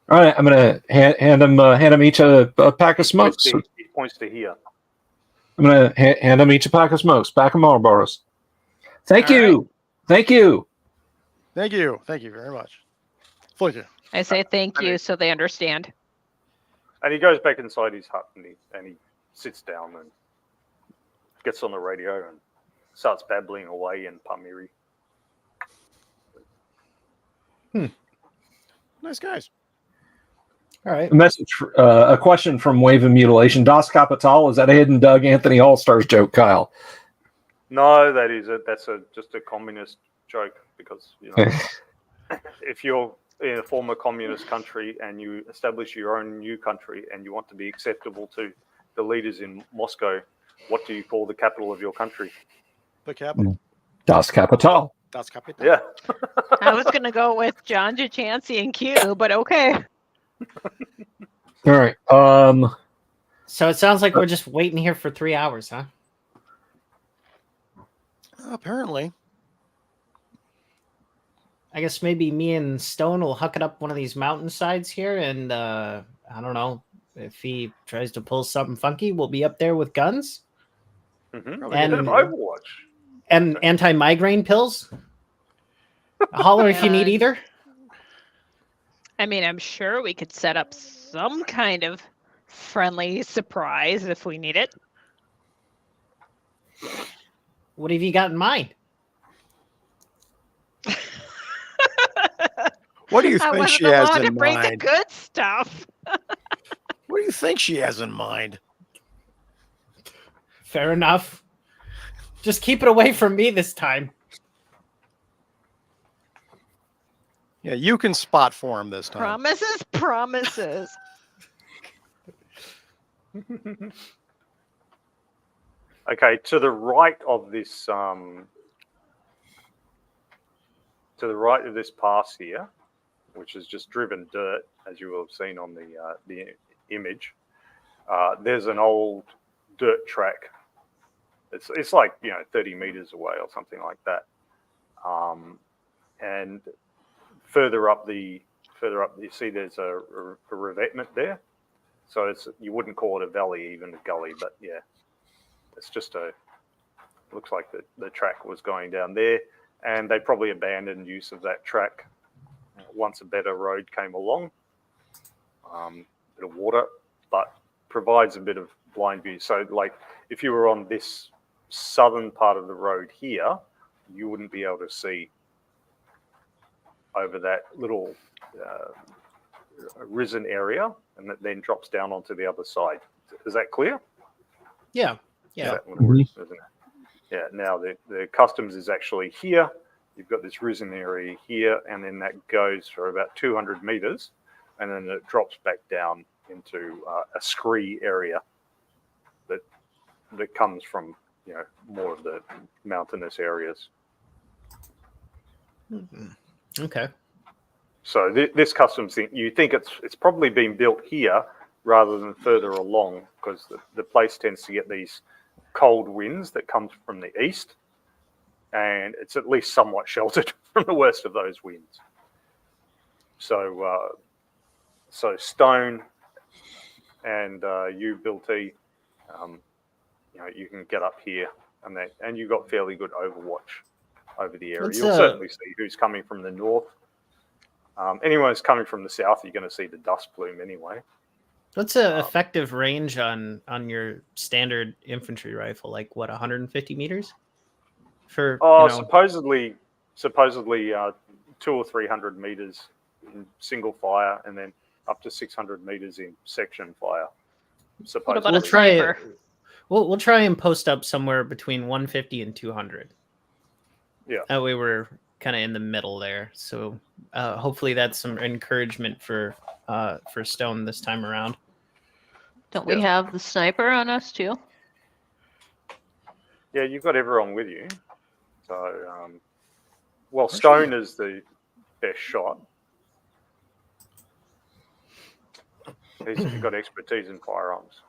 All right. I'm going to hand them each a pack of smokes. He points to here. I'm going to hand them each a pack of smokes, pack of Marlboros. Thank All you. Thank you. Thank you. Thank you very much. Thank you. I say thank you so they understand. And he goes back inside his hut and he sits down and gets on the radio and starts babbling away in Pamiri. Nice guys. All right. A question from Wave of Mutilation. Das Kapital, is that a hidden Doug Anthony All-Stars joke, Kyle? No, that's just a communist joke because if you're in a former communist country and you establish your own new country and you want to be acceptable to the leaders in Moscow, what do you call the capital of your country? The capital. Das Kapital. Das Kapital. Yeah. I was gonna go with John Jachancy and Q, but okay. All right. So it sounds like we're just waiting here for 3 hours, huh? Apparently. I guess maybe me and Stone will huck it up one of these mountainsides here, and I don't know if he tries to pull something funky, we'll be up there with guns Mm-hmm. And- Overwatch. and anti-migraine pills. Holler if you need And- either. I mean, I'm sure we could set up some kind of friendly surprise if we need it. What have you got in mind? What do you I think wasn't she has allowed to in bring the mind? good stuff. What do you think she has in mind? Fair enough. Just keep it away from me this time. Yeah, you can spot for him this time. Promises. Okay, to the right of this pass here, which is just driven dirt, as you will have seen on the image, there's an old dirt track. It's like 30 meters away or something like that, and further up, you see there's a revetment there. So you wouldn't call it a valley, even a gully, but yeah, it's just looks like the track was going down there, and they probably abandoned use of that track once a better road came along. Bit of water, but provides a bit of blind view. So like if you were on this southern part of the road here, you wouldn't be able to see over that little risen area, and that then drops down onto the other side. Is that clear? Yeah. Is that what it is, isn't it? Yeah. Now the customs is actually here. You've got this risen area here, and then that goes for about 200 meters, and then it drops back down into a scree area that comes from more of the mountainous areas. Okay. So this customs thing, you think it's probably been built here rather than further along, because the place tends to get these cold winds that come from the east, and it's at least somewhat sheltered from the worst of those winds. So Stone and you, Bill T, you can get up here, and you've got fairly good overwatch over the area. You'll certainly see who's coming from the north. Anyone who's coming from the south, you're going to see the dust plume anyway. What's an effective range on your standard infantry rifle? Like what, 150 meters? For supposedly 200 or 300 meters in single fire, and then up to 600 meters in section fire. What about Supposedly. a sniper? We'll try and post up somewhere between 150 and 200. Yeah. That way we're kind of in the middle there. So hopefully that's some encouragement for Stone this time around. Don't we have the sniper on us too? Yeah, you've got everyone with you. So, well, Stone is the best shot. He's got expertise in firearms.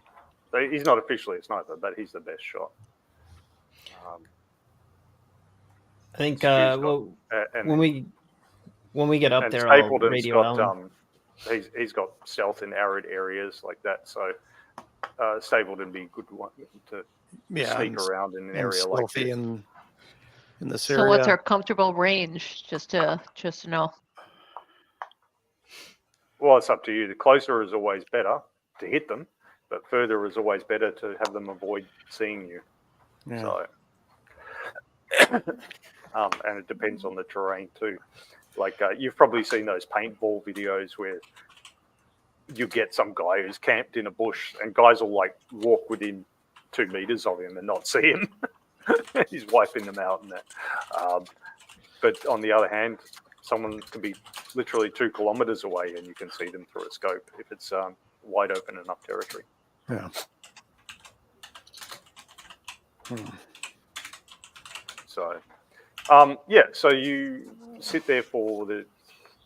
So he's not officially a sniper, but he's the best shot. I think Stu's when we get up and there, I'll Stapleton's radio got Alan. he's got stealth in arid areas like that. So Stapleton would be a good one to sneak around in an area like this. in this So area. what's our comfortable range? Just to know. Well, it's up to you. The closer is always better to hit them, but further is always better to have them avoid seeing you. Yeah. So, and it depends on the terrain too. Like you've probably seen those paintball videos where you get some guy who's camped in a bush, and guys will like walk within 2 meters of him and not see him. He's wiping them out and that. But on the other hand, someone can be literally 2 kilometers away and you can see them through a scope if it's wide open enough territory. Yeah. So, so you sit there for the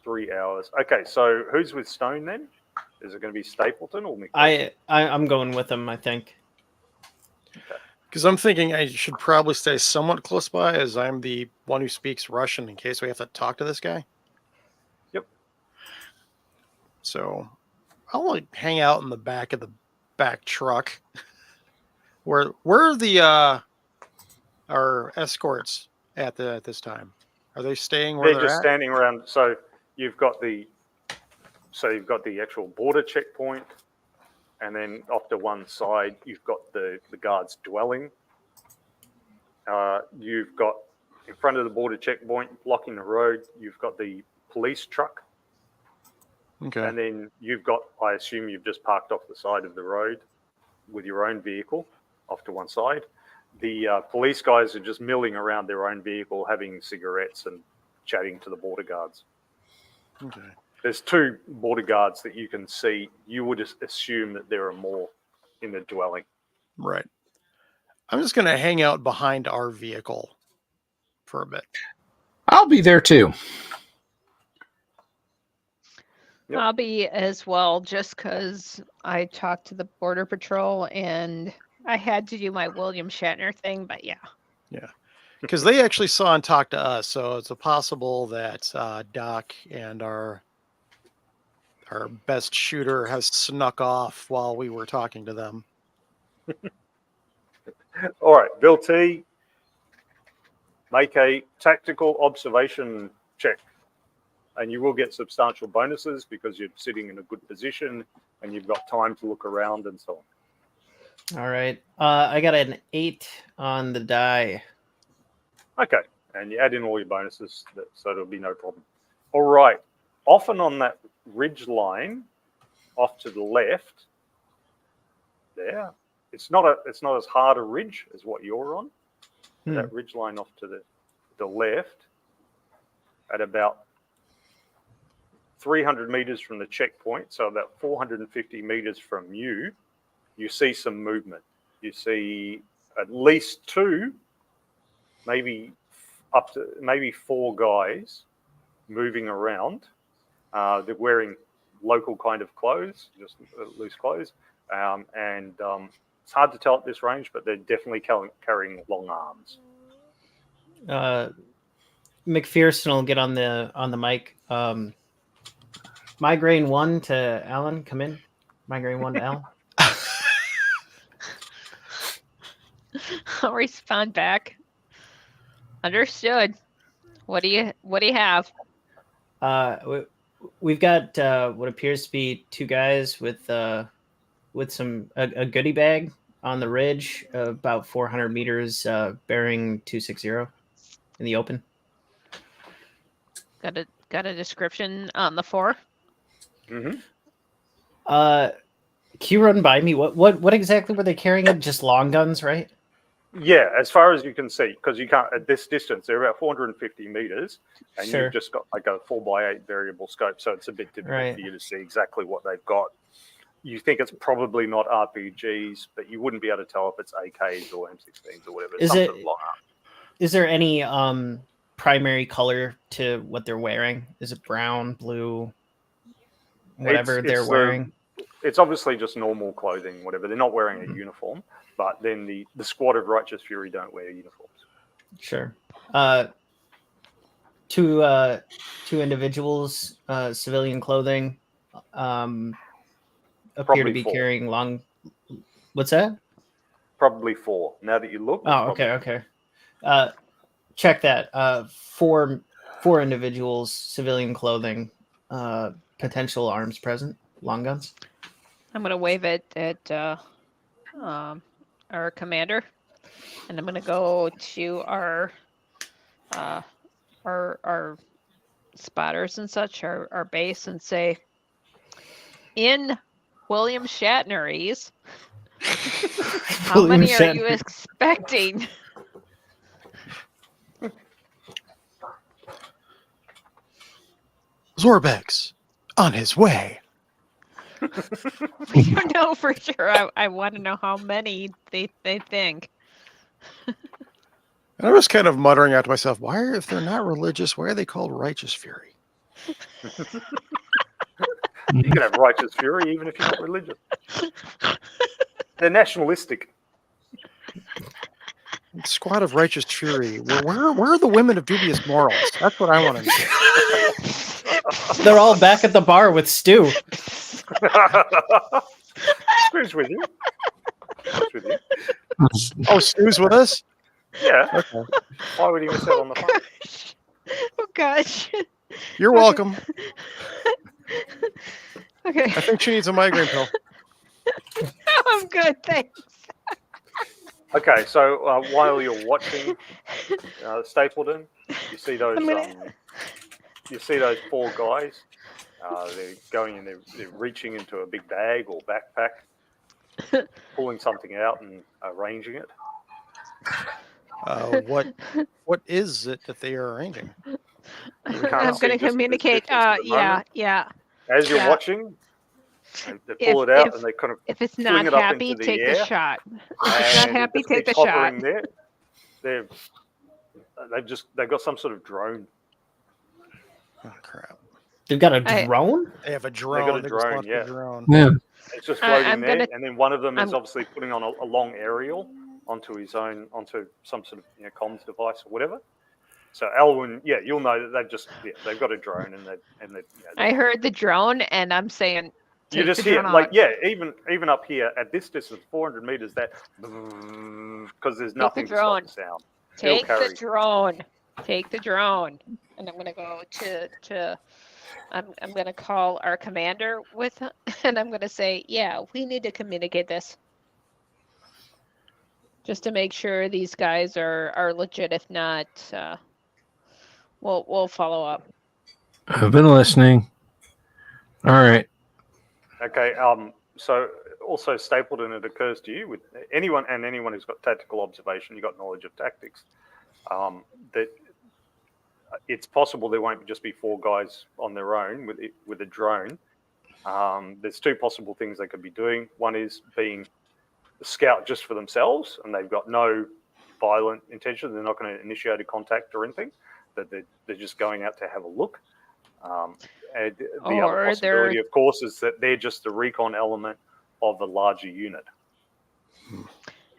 3 hours. Okay, so who's with Stone then? Is it going to be Stapleton or McPherson? I'm going with him, I think. Because I'm thinking I should probably stay somewhat close by, as I'm the one who speaks Russian in case we have to talk to this guy. Yep. So I'll like hang out in the back of the back truck. Where are the our escorts at this time? Are they staying where They're just at? standing around. So you've got the actual border checkpoint, and then off to one side you've got the guards' dwelling. You've got in front of the border checkpoint, blocking the road, you've got the police truck. Okay. And then you've got, I assume you've just parked off the side of the road with your own vehicle off to one side. The police guys are just milling around their own vehicle, having cigarettes and chatting to the border guards. Okay. There's 2 border guards that you can see. You would just assume that there are more in the dwelling. Right. I'm just going to hang out behind our vehicle for a bit. I'll be there too. Yep. I'll be as well, just because I talked to the Border Patrol and I had to do my William Shatner thing, but yeah. Yeah. Because they actually saw and talked to us, so it's a possible that Doc and our best shooter has snuck off while we were talking to them. All right, Bill T, make a tactical observation check. And you will get substantial bonuses because you're sitting in a good position and you've got time to look around and so on. All right. I got an 8 on the die. Okay, and you add in all your bonuses, so there'll be no problem. All right, often on that ridge line, off to the left, there, it's not as hard a ridge as what you're on. That ridge line off to the left, at about 300 meters from the checkpoint, so about 450 meters from you, you see some movement. You see at least 2, maybe up to 4 guys moving around. They're wearing local kind of clothes, just loose clothes, and it's hard to tell at this range, but they're definitely carrying long arms. McPherson will get on the mic. Migraine 1 to Alan, come in. Migraine 1 to Alan. I'll respond back. Understood. What do you have? We've got what appears to be 2 guys with some a goodie bag on the ridge, about 400 meters, bearing 260 in the open. Got a got a description on the 4? Hmm. Can you run by me? What exactly were they carrying? Just long guns, right? Yeah, as far as you can see, because you can't at this distance, they're about 450 meters, and Sure. you've just got like a 4x8 variable scope, so it's a bit difficult Right. for you to see exactly what they've got. You think it's probably not RPGs, but you wouldn't be able to tell if it's AKs or M16s or whatever. Is Some it- sort of long arm. Is there any primary color to what they're wearing? Is it brown, blue, whatever It's they're wearing? It's obviously just normal clothing, whatever. They're not wearing a uniform, but then the squad of Righteous Fury don't wear uniforms. Sure. Two individuals, civilian clothing, appear Probably to be 4. carrying long. What's that? Probably 4. Now that you look. it's Oh, probably okay. Check that. Four individuals, civilian clothing, potential arms present, long guns. I'm going to wave it at our commander, and I'm going to go to our spotters and such, our base, and say, in William Shatnerese, how William many are you Shatner. expecting? Zorbex, on his way. We don't know for sure. I want to know how many they think. And I was kind of muttering out to myself, if they're not religious, why are they called Righteous Fury? You can have Righteous Fury even if you're not religious. They're nationalistic. Squad of Righteous Fury. Where are the women of dubious morals? That's what I want to know. They're all back at the bar with Stu. Who's with you? Who's with you? Oh, Stu's with us? Yeah. Okay. Why would he miss out on the fun? Oh gosh. You're welcome. Okay. I think she needs a migraine pill. I'm good, thanks. Okay, so while you're watching Stapleton, you see those you see those 4 guys. They're going and they're reaching into a big bag or backpack, pulling something out and arranging it. What is it that they are arranging? I'm can't see going to just the communicate. distance at the moment. Yeah. As you're Yeah. watching, they pull it out and they kind of If it's fling not it up happy, into the take air, the shot. If it's not and happy, just take the keep shot. hovering there. They've got some sort of drone. Oh, crap. They've got a I- drone. They have a drone. got a They drone, just yeah. left a drone. Yeah. It's just I'm floating there, gonna- and then one of them is I'm- obviously putting on a long aerial onto some sort of comms device or whatever. So Elwyn, you'll know that they've got a drone and I heard the drone, and I'm saying, you take just the hear drone like out. even up here at this distance, 400 meters, that because there's the nothing to stop drone. the sound. Take It'll carry. the drone. Take the drone. And I'm going to go to I'm going to call our commander and I'm going to say, yeah, we need to communicate this. Just to make sure these guys are legit. If not, we'll follow up. I've been listening. All right. Okay. So also Stapleton, it occurs to you with anyone who's got tactical observation, you got knowledge of tactics, that it's possible there won't just be 4 guys on their own with a drone. There's 2 possible things they could be doing. One is being a scout just for themselves, and they've got no violent intention. They're not going to initiate a contact or anything. That they're just going out to have a look. And the other possibility, of course, is that they're just the recon element of a larger unit.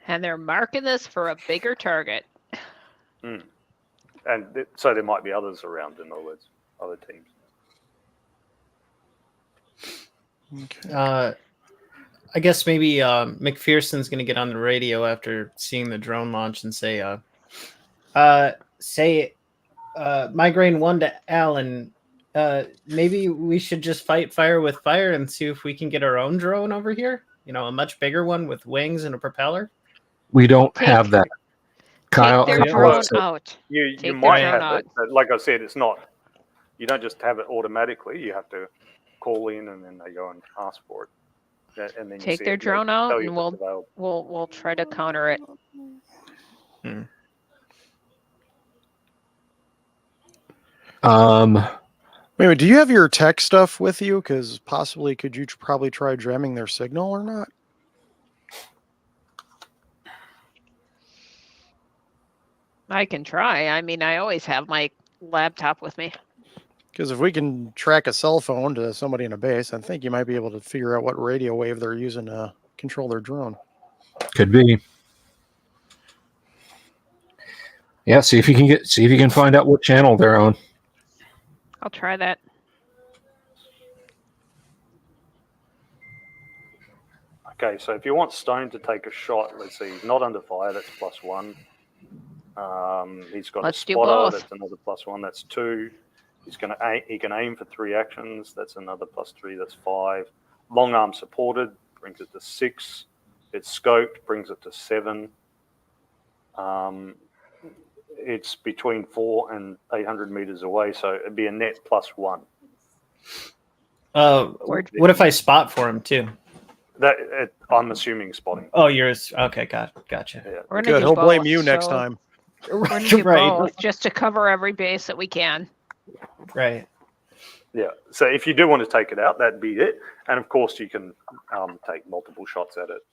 And they're marking this for a bigger target. And so there might be others around, in other words, other teams. Okay. I guess maybe McPherson's going to get on the radio after seeing the drone launch and say, Migraine 1 to Alan, maybe we should just fight fire with fire and see if we can get our own drone over here. A much bigger one with wings and a propeller. We don't have that. Kyle, Take their Kyle drone said- out. You Take might their have drone it, but like I said, it's not You don't just have it automatically. You have to call in, and then they go and ask for it. And then you Take see their it, drone they'll out, tell you and if it's available. we'll try to counter it. Wait, do you have your tech stuff with you? Because possibly could you probably try jamming their signal or not? I can try. I mean, I always have my laptop with me. Because if we can track a cell phone to somebody in a base, I think you might be able to figure out what radio wave they're using to control their drone. Could be. Yeah, see if you can find out what channel they're on. I'll try that. Okay, so if you want Stone to take a shot, let's see, he's not under fire, that's +1. He's got Let's a do spotter, both. that's another +1, that's 2. He can aim for 3 actions, that's another +3, that's 5. Long arm supported brings it to 6. It's scoped, brings it to 7. It's between 4 and 800 meters away, so it'd be a net +1. What if I spot for him too? I'm assuming spotting. Oh, yours. Okay, gotcha. Yeah. We're gonna Good, do he'll blame both, you next so time. We're gonna do Right. both just to cover every base that we can. Right. Yeah. So if you do want to take it out, that'd be it. And of course, you can take multiple shots at it.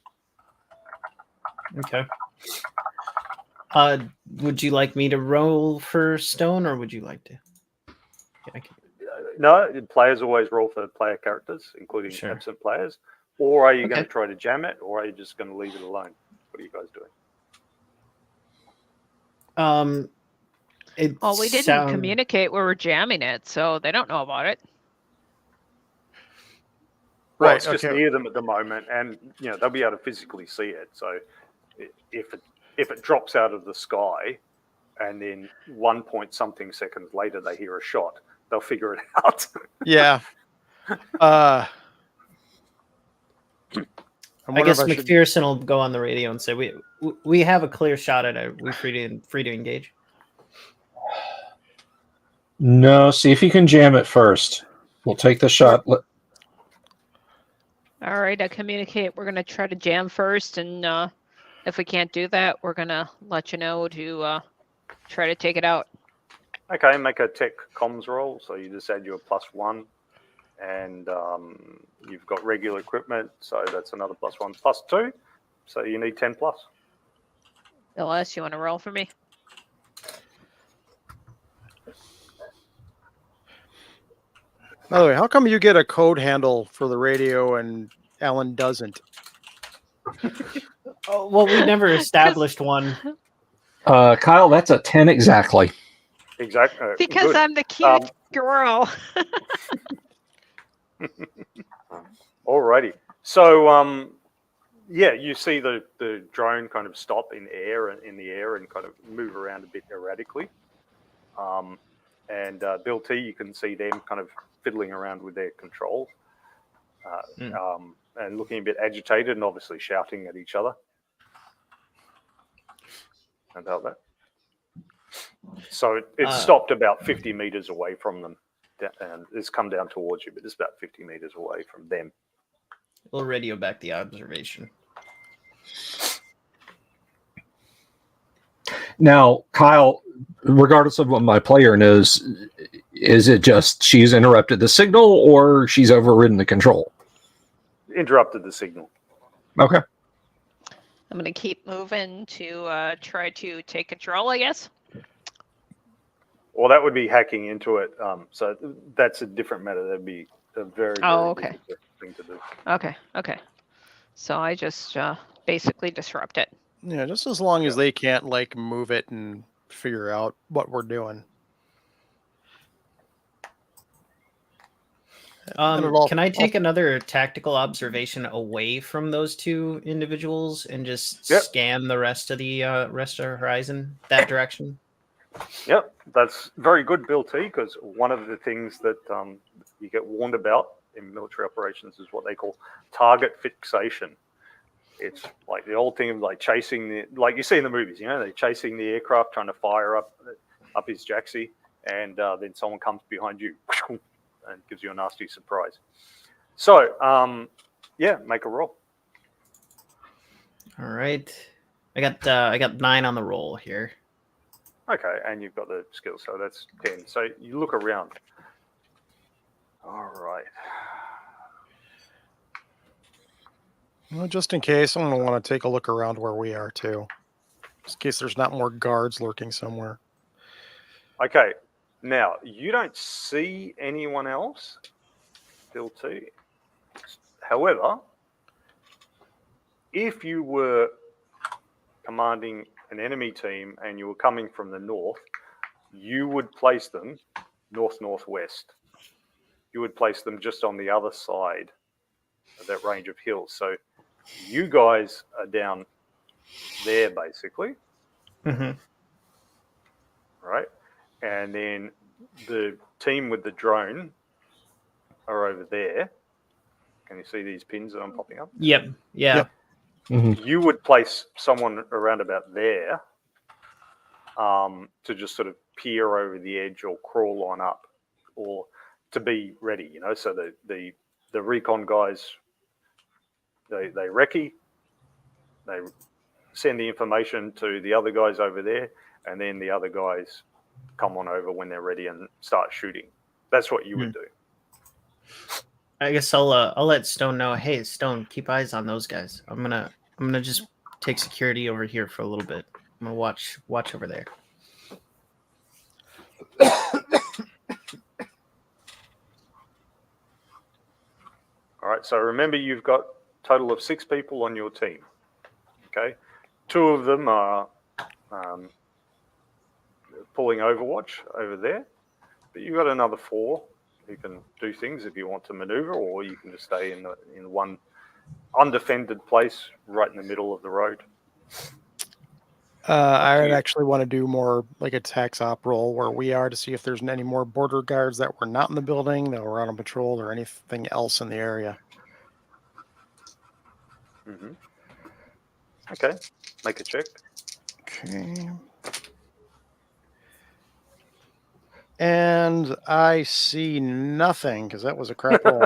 Okay. Would you like me to roll for Stone, or would you like to? Yeah, I can. No, players always roll for player characters, including Sure. absent players. Or are you going Okay. to try to jam it, or are you just going to leave it alone? What are you guys doing? It Well, we didn't communicate we were jamming it, so they don't know about it. Well, Right, it's just okay. near them at the moment, and they'll be able to physically see it. So if it drops out of the sky, and then 1 point something seconds later they hear a shot, they'll figure it out. Yeah. I wonder guess if I should- McPherson will go on the radio and say we have a clear shot at it. We're free to engage. No, see if you can jam it first. We'll take the shot. All right, I communicate. We're gonna try to jam first, and if we can't do that, we're gonna let you know to try to take it out. Okay, make a tech comms roll. So you just add your +1, and you've got regular equipment, so that's another +1, +2. So you need 10+. LS, you want to roll for me? By the way, how come you get a code handle for the radio and Alan doesn't? Oh, well, we never established one. Kyle, that's a 10 exactly. Exactly. Because good. I'm the cute girl. Alrighty. So, yeah, you see the drone kind of stop in the air and kind of move around a bit erratically. And Bill T, you can see them kind of fiddling around with their controls and looking a bit agitated and obviously shouting at each other. About that. So it stopped about 50 meters away from them, and it's come down towards you, but it's about 50 meters away from them. We'll radio back the observation. Now, Kyle, regardless of what my player knows, is it just she's interrupted the signal or she's overridden the control? Interrupted the signal. Okay. I'm going to keep moving to try to take control, I guess. Well, that would be hacking into it. So that's a different matter. That'd be a very, very different thing to do. Okay. So I just basically disrupt it. Yeah, just as long as they can't like move it and figure out what we're doing. Can I take another tactical observation away from those two individuals and just scan the rest of the horizon that direction? Yep, that's very good, Bill T, because one of the things that you get warned about in military operations is what they call target fixation. It's like the old thing of like chasing like you see in the movies, they're chasing the aircraft, trying to fire up his jacksie, and then someone comes behind you and gives you a nasty surprise. So, yeah, make a roll. All right. I got 9 on the roll here. Okay, and you've got the skill, so that's 10. So you look around. All right. Well, just in case, I'm going to want to take a look around where we are too. Just in case there's not more guards lurking somewhere. Okay, now you don't see anyone else, still too. However, if you were commanding an enemy team and you were coming from the north, you would place them north-northwest. You would place them just on the other side of that range of hills. So you guys are down there basically, Mm-hmm. right? And then the team with the drone are over there. Can you see these pins that I'm popping up? Yep. Yeah. Yep. Mhm. You would place someone around about there to just sort of peer over the edge or crawl on up, or to be ready, you know. So the recon guys, they recce, they send the information to the other guys over there, and then the other guys come on over when they're ready and start shooting. That's what you would do. I guess I'll let Stone know. Hey, Stone, keep eyes on those guys. I'm gonna just take security over here for a little bit. I'm gonna watch over there. All right, so remember you've got a total of 6 people on your team. Okay, 2 of them are pulling Overwatch over there, but you've got another 4 who can do things if you want to maneuver, or you can just stay in one undefended place right in the middle of the road. I would actually want to do more like a tax op roll where we are to see if there's any more border guards that were not in the building, that were out on patrol, or anything else in the area. Mm-hmm. Okay, make a check. Okay. And I see nothing because that was a crap roll.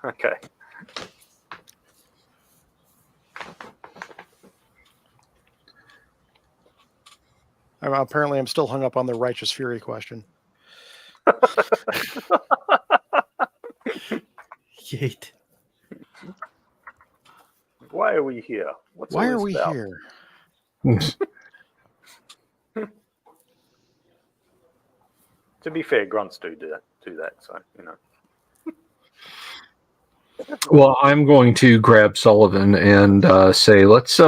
Okay. Apparently, I'm still hung up on the Righteous Fury question. Yeet. Why are we here? Why all are this we about? here? To be fair, grunts do that, so you know. Well, I'm going to grab Sullivan and say, let's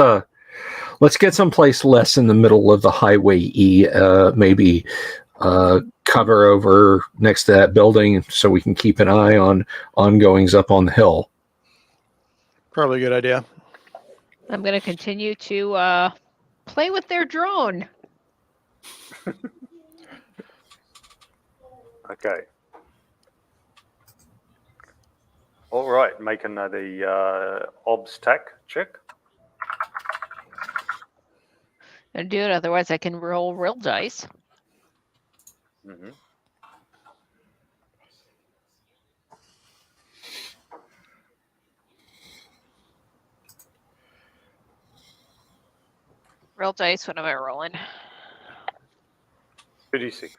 get someplace less in the middle of the highway E. Maybe cover over next to that building so we can keep an eye on ongoings up on the hill. Probably a good idea. I'm going to continue to play with their drone. Okay. All right, make another obs tac check. And do it, otherwise I can roll real dice. Mm-hmm. Real dice, what am I rolling? 36.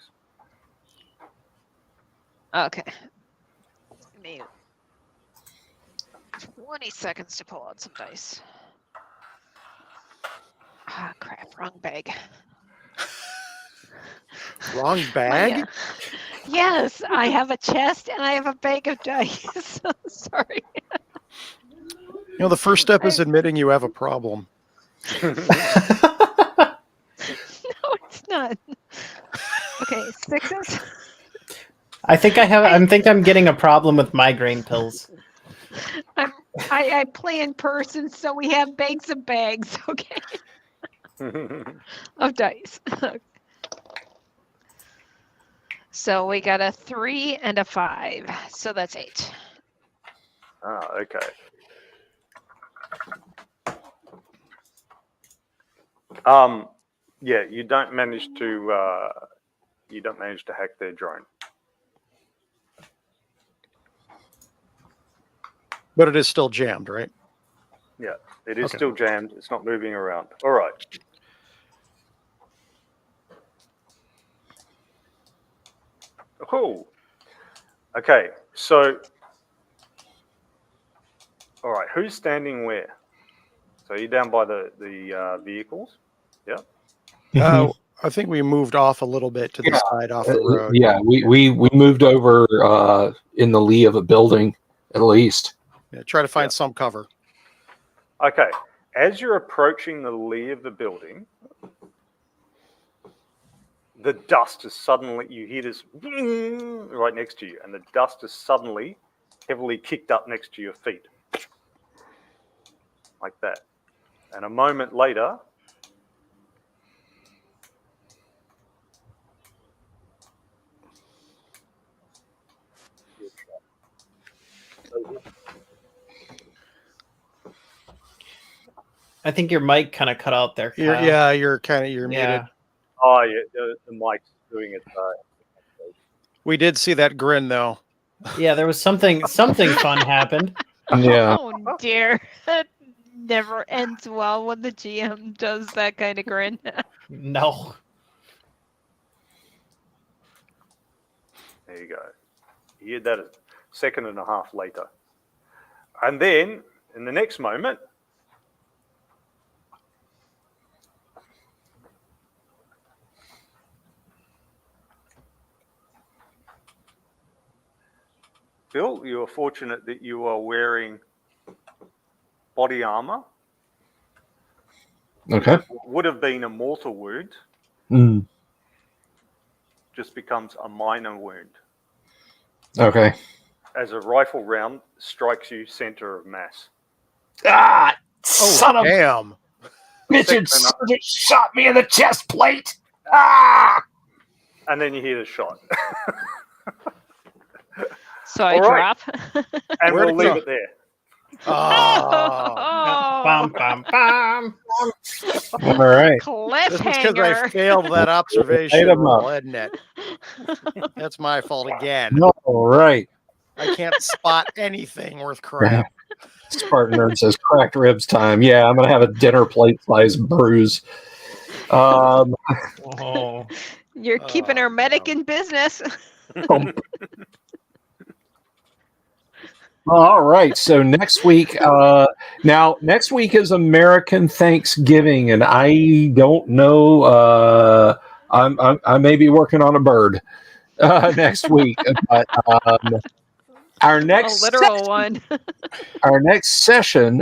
Okay. Give me 20 seconds to pull out some dice. Ah, crap, wrong bag. Wrong bag? Yes, I have a chest and I have a bag of dice. Sorry. You know, the first step is admitting you have a problem. No, it's not. Okay, 6s. I think I'm getting a problem with migraine pills. I play in person, so we have bags of bags, okay, of dice. So we got a 3 and a 5, so that's 8. Ah, okay. Yeah, you don't manage to you don't manage to hack their drone. But it is still jammed, right? Yeah, it is Okay. still jammed. It's not moving around. All right. Cool. Okay, so, all right, who's standing where? So you're down by the vehicles? Yeah. I think we moved off a little bit to the side off the road. Yeah, we moved over in the lee of a building, at least. Yeah, try to find some cover. Okay, as you're approaching the lee of the building, the dust is suddenly, you hear this right next to you, and the dust is suddenly heavily kicked up next to your feet. Like that. And a moment later, I think your mic kind of cut out there. Kyle. You're muted. oh yeah, the mic's doing it. We did see that grin though. Yeah, there was something fun happened. Yeah. Oh dear. That never ends well when the GM does that kind of grin. No. There you go. You hear that a second and a half later. And then, in the next moment, Bill, you are fortunate that you are wearing body armor. Okay. Would have been a mortal wound, Mm. just becomes a minor wound. Okay. As a rifle round strikes you center of mass. Ah, Oh, son of a damn. bitch! It shot me in the chest plate. Ah! And then you hear the shot. So I All right. drop. And Where'd we'll it go? leave it there. Oh. Bum, bum, bum. All right. This is because I Cliffhanger. failed that observation Light 'em roll, up. isn't it? That's my fault again. All right. I can't spot anything worth crap. Spartan Nerd says cracked ribs time. Yeah, I'm gonna have a dinner plate size bruise. Oh. You're keeping our medic in business. All right. So next week, next week is American Thanksgiving, and I don't know. I may be working on a bird next week, but our next A literal session, one. our next session,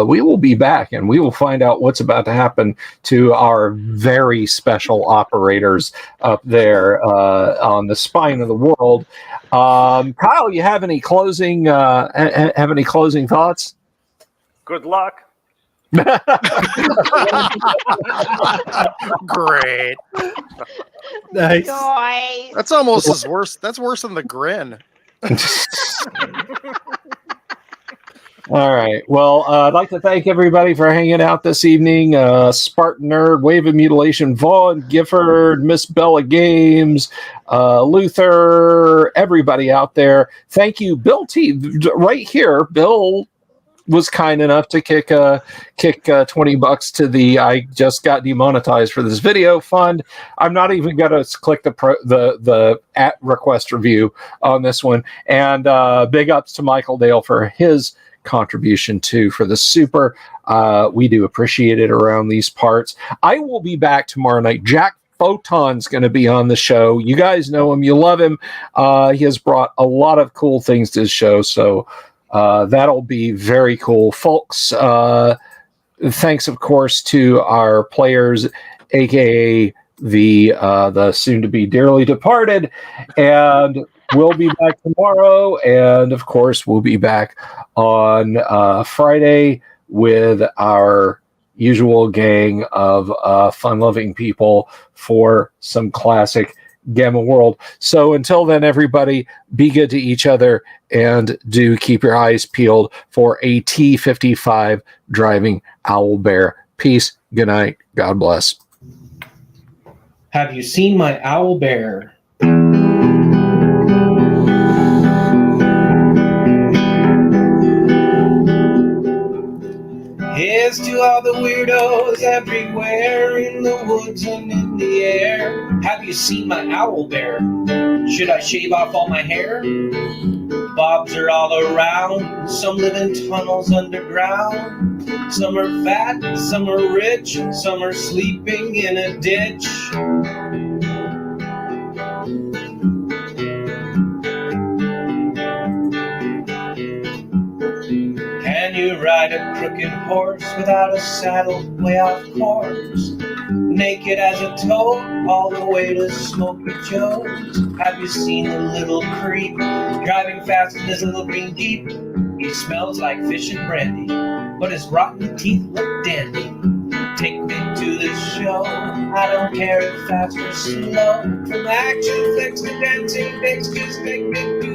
we will be back, and we will find out what's about to happen to our very special operators up there on the spine of the world. Kyle, you have any closing thoughts? Good luck. Great. Nice. Nice. That's almost as worse. That's worse than the grin. All right. Well, I'd like to thank everybody for hanging out this evening. Spartan Nerd, Wave of Mutilation, Vaughn, Gifford, Miss Bella Games, Luther, everybody out there. Thank you, Bill T. Right here, Bill was kind enough to kick $20 to the I just got demonetized for this video fund. I'm not even gonna click the at request review on this one. And big ups to Michael Dale for his contribution too for the super. We do appreciate it around these parts. I will be back tomorrow night. Jack Photon's going to be on the show. You guys know him, you love him. He has brought a lot of cool things to his show, so that'll be very cool, folks. Thanks, of course, to our players, aka the soon-to-be dearly departed, and we'll be back tomorrow. And of course, we'll be back on Friday with our usual gang of fun-loving people for some classic Gamma World. So until then, everybody, be good to each other and do keep your eyes peeled for a T-55 driving owlbear. Peace. Good night. God bless. Have you seen my owl bear? Here's to all the weirdos everywhere in the woods and in the air. Have you seen my owl bear? Should I shave off all my hair? Bobs are all around. Some live in tunnels underground. Some are fat, some are rich, some are sleeping in a ditch. Can you ride a crooked horse without a saddle way off course? Naked as a toad, all the way to Smoky Joe's. Have you seen the little creep driving fast in his little green Jeep? He smells like fish and brandy, but his rotten teeth look dandy. Take me to the show, I don't care if fast or slow. From action flicks to dancing dicks, just take me to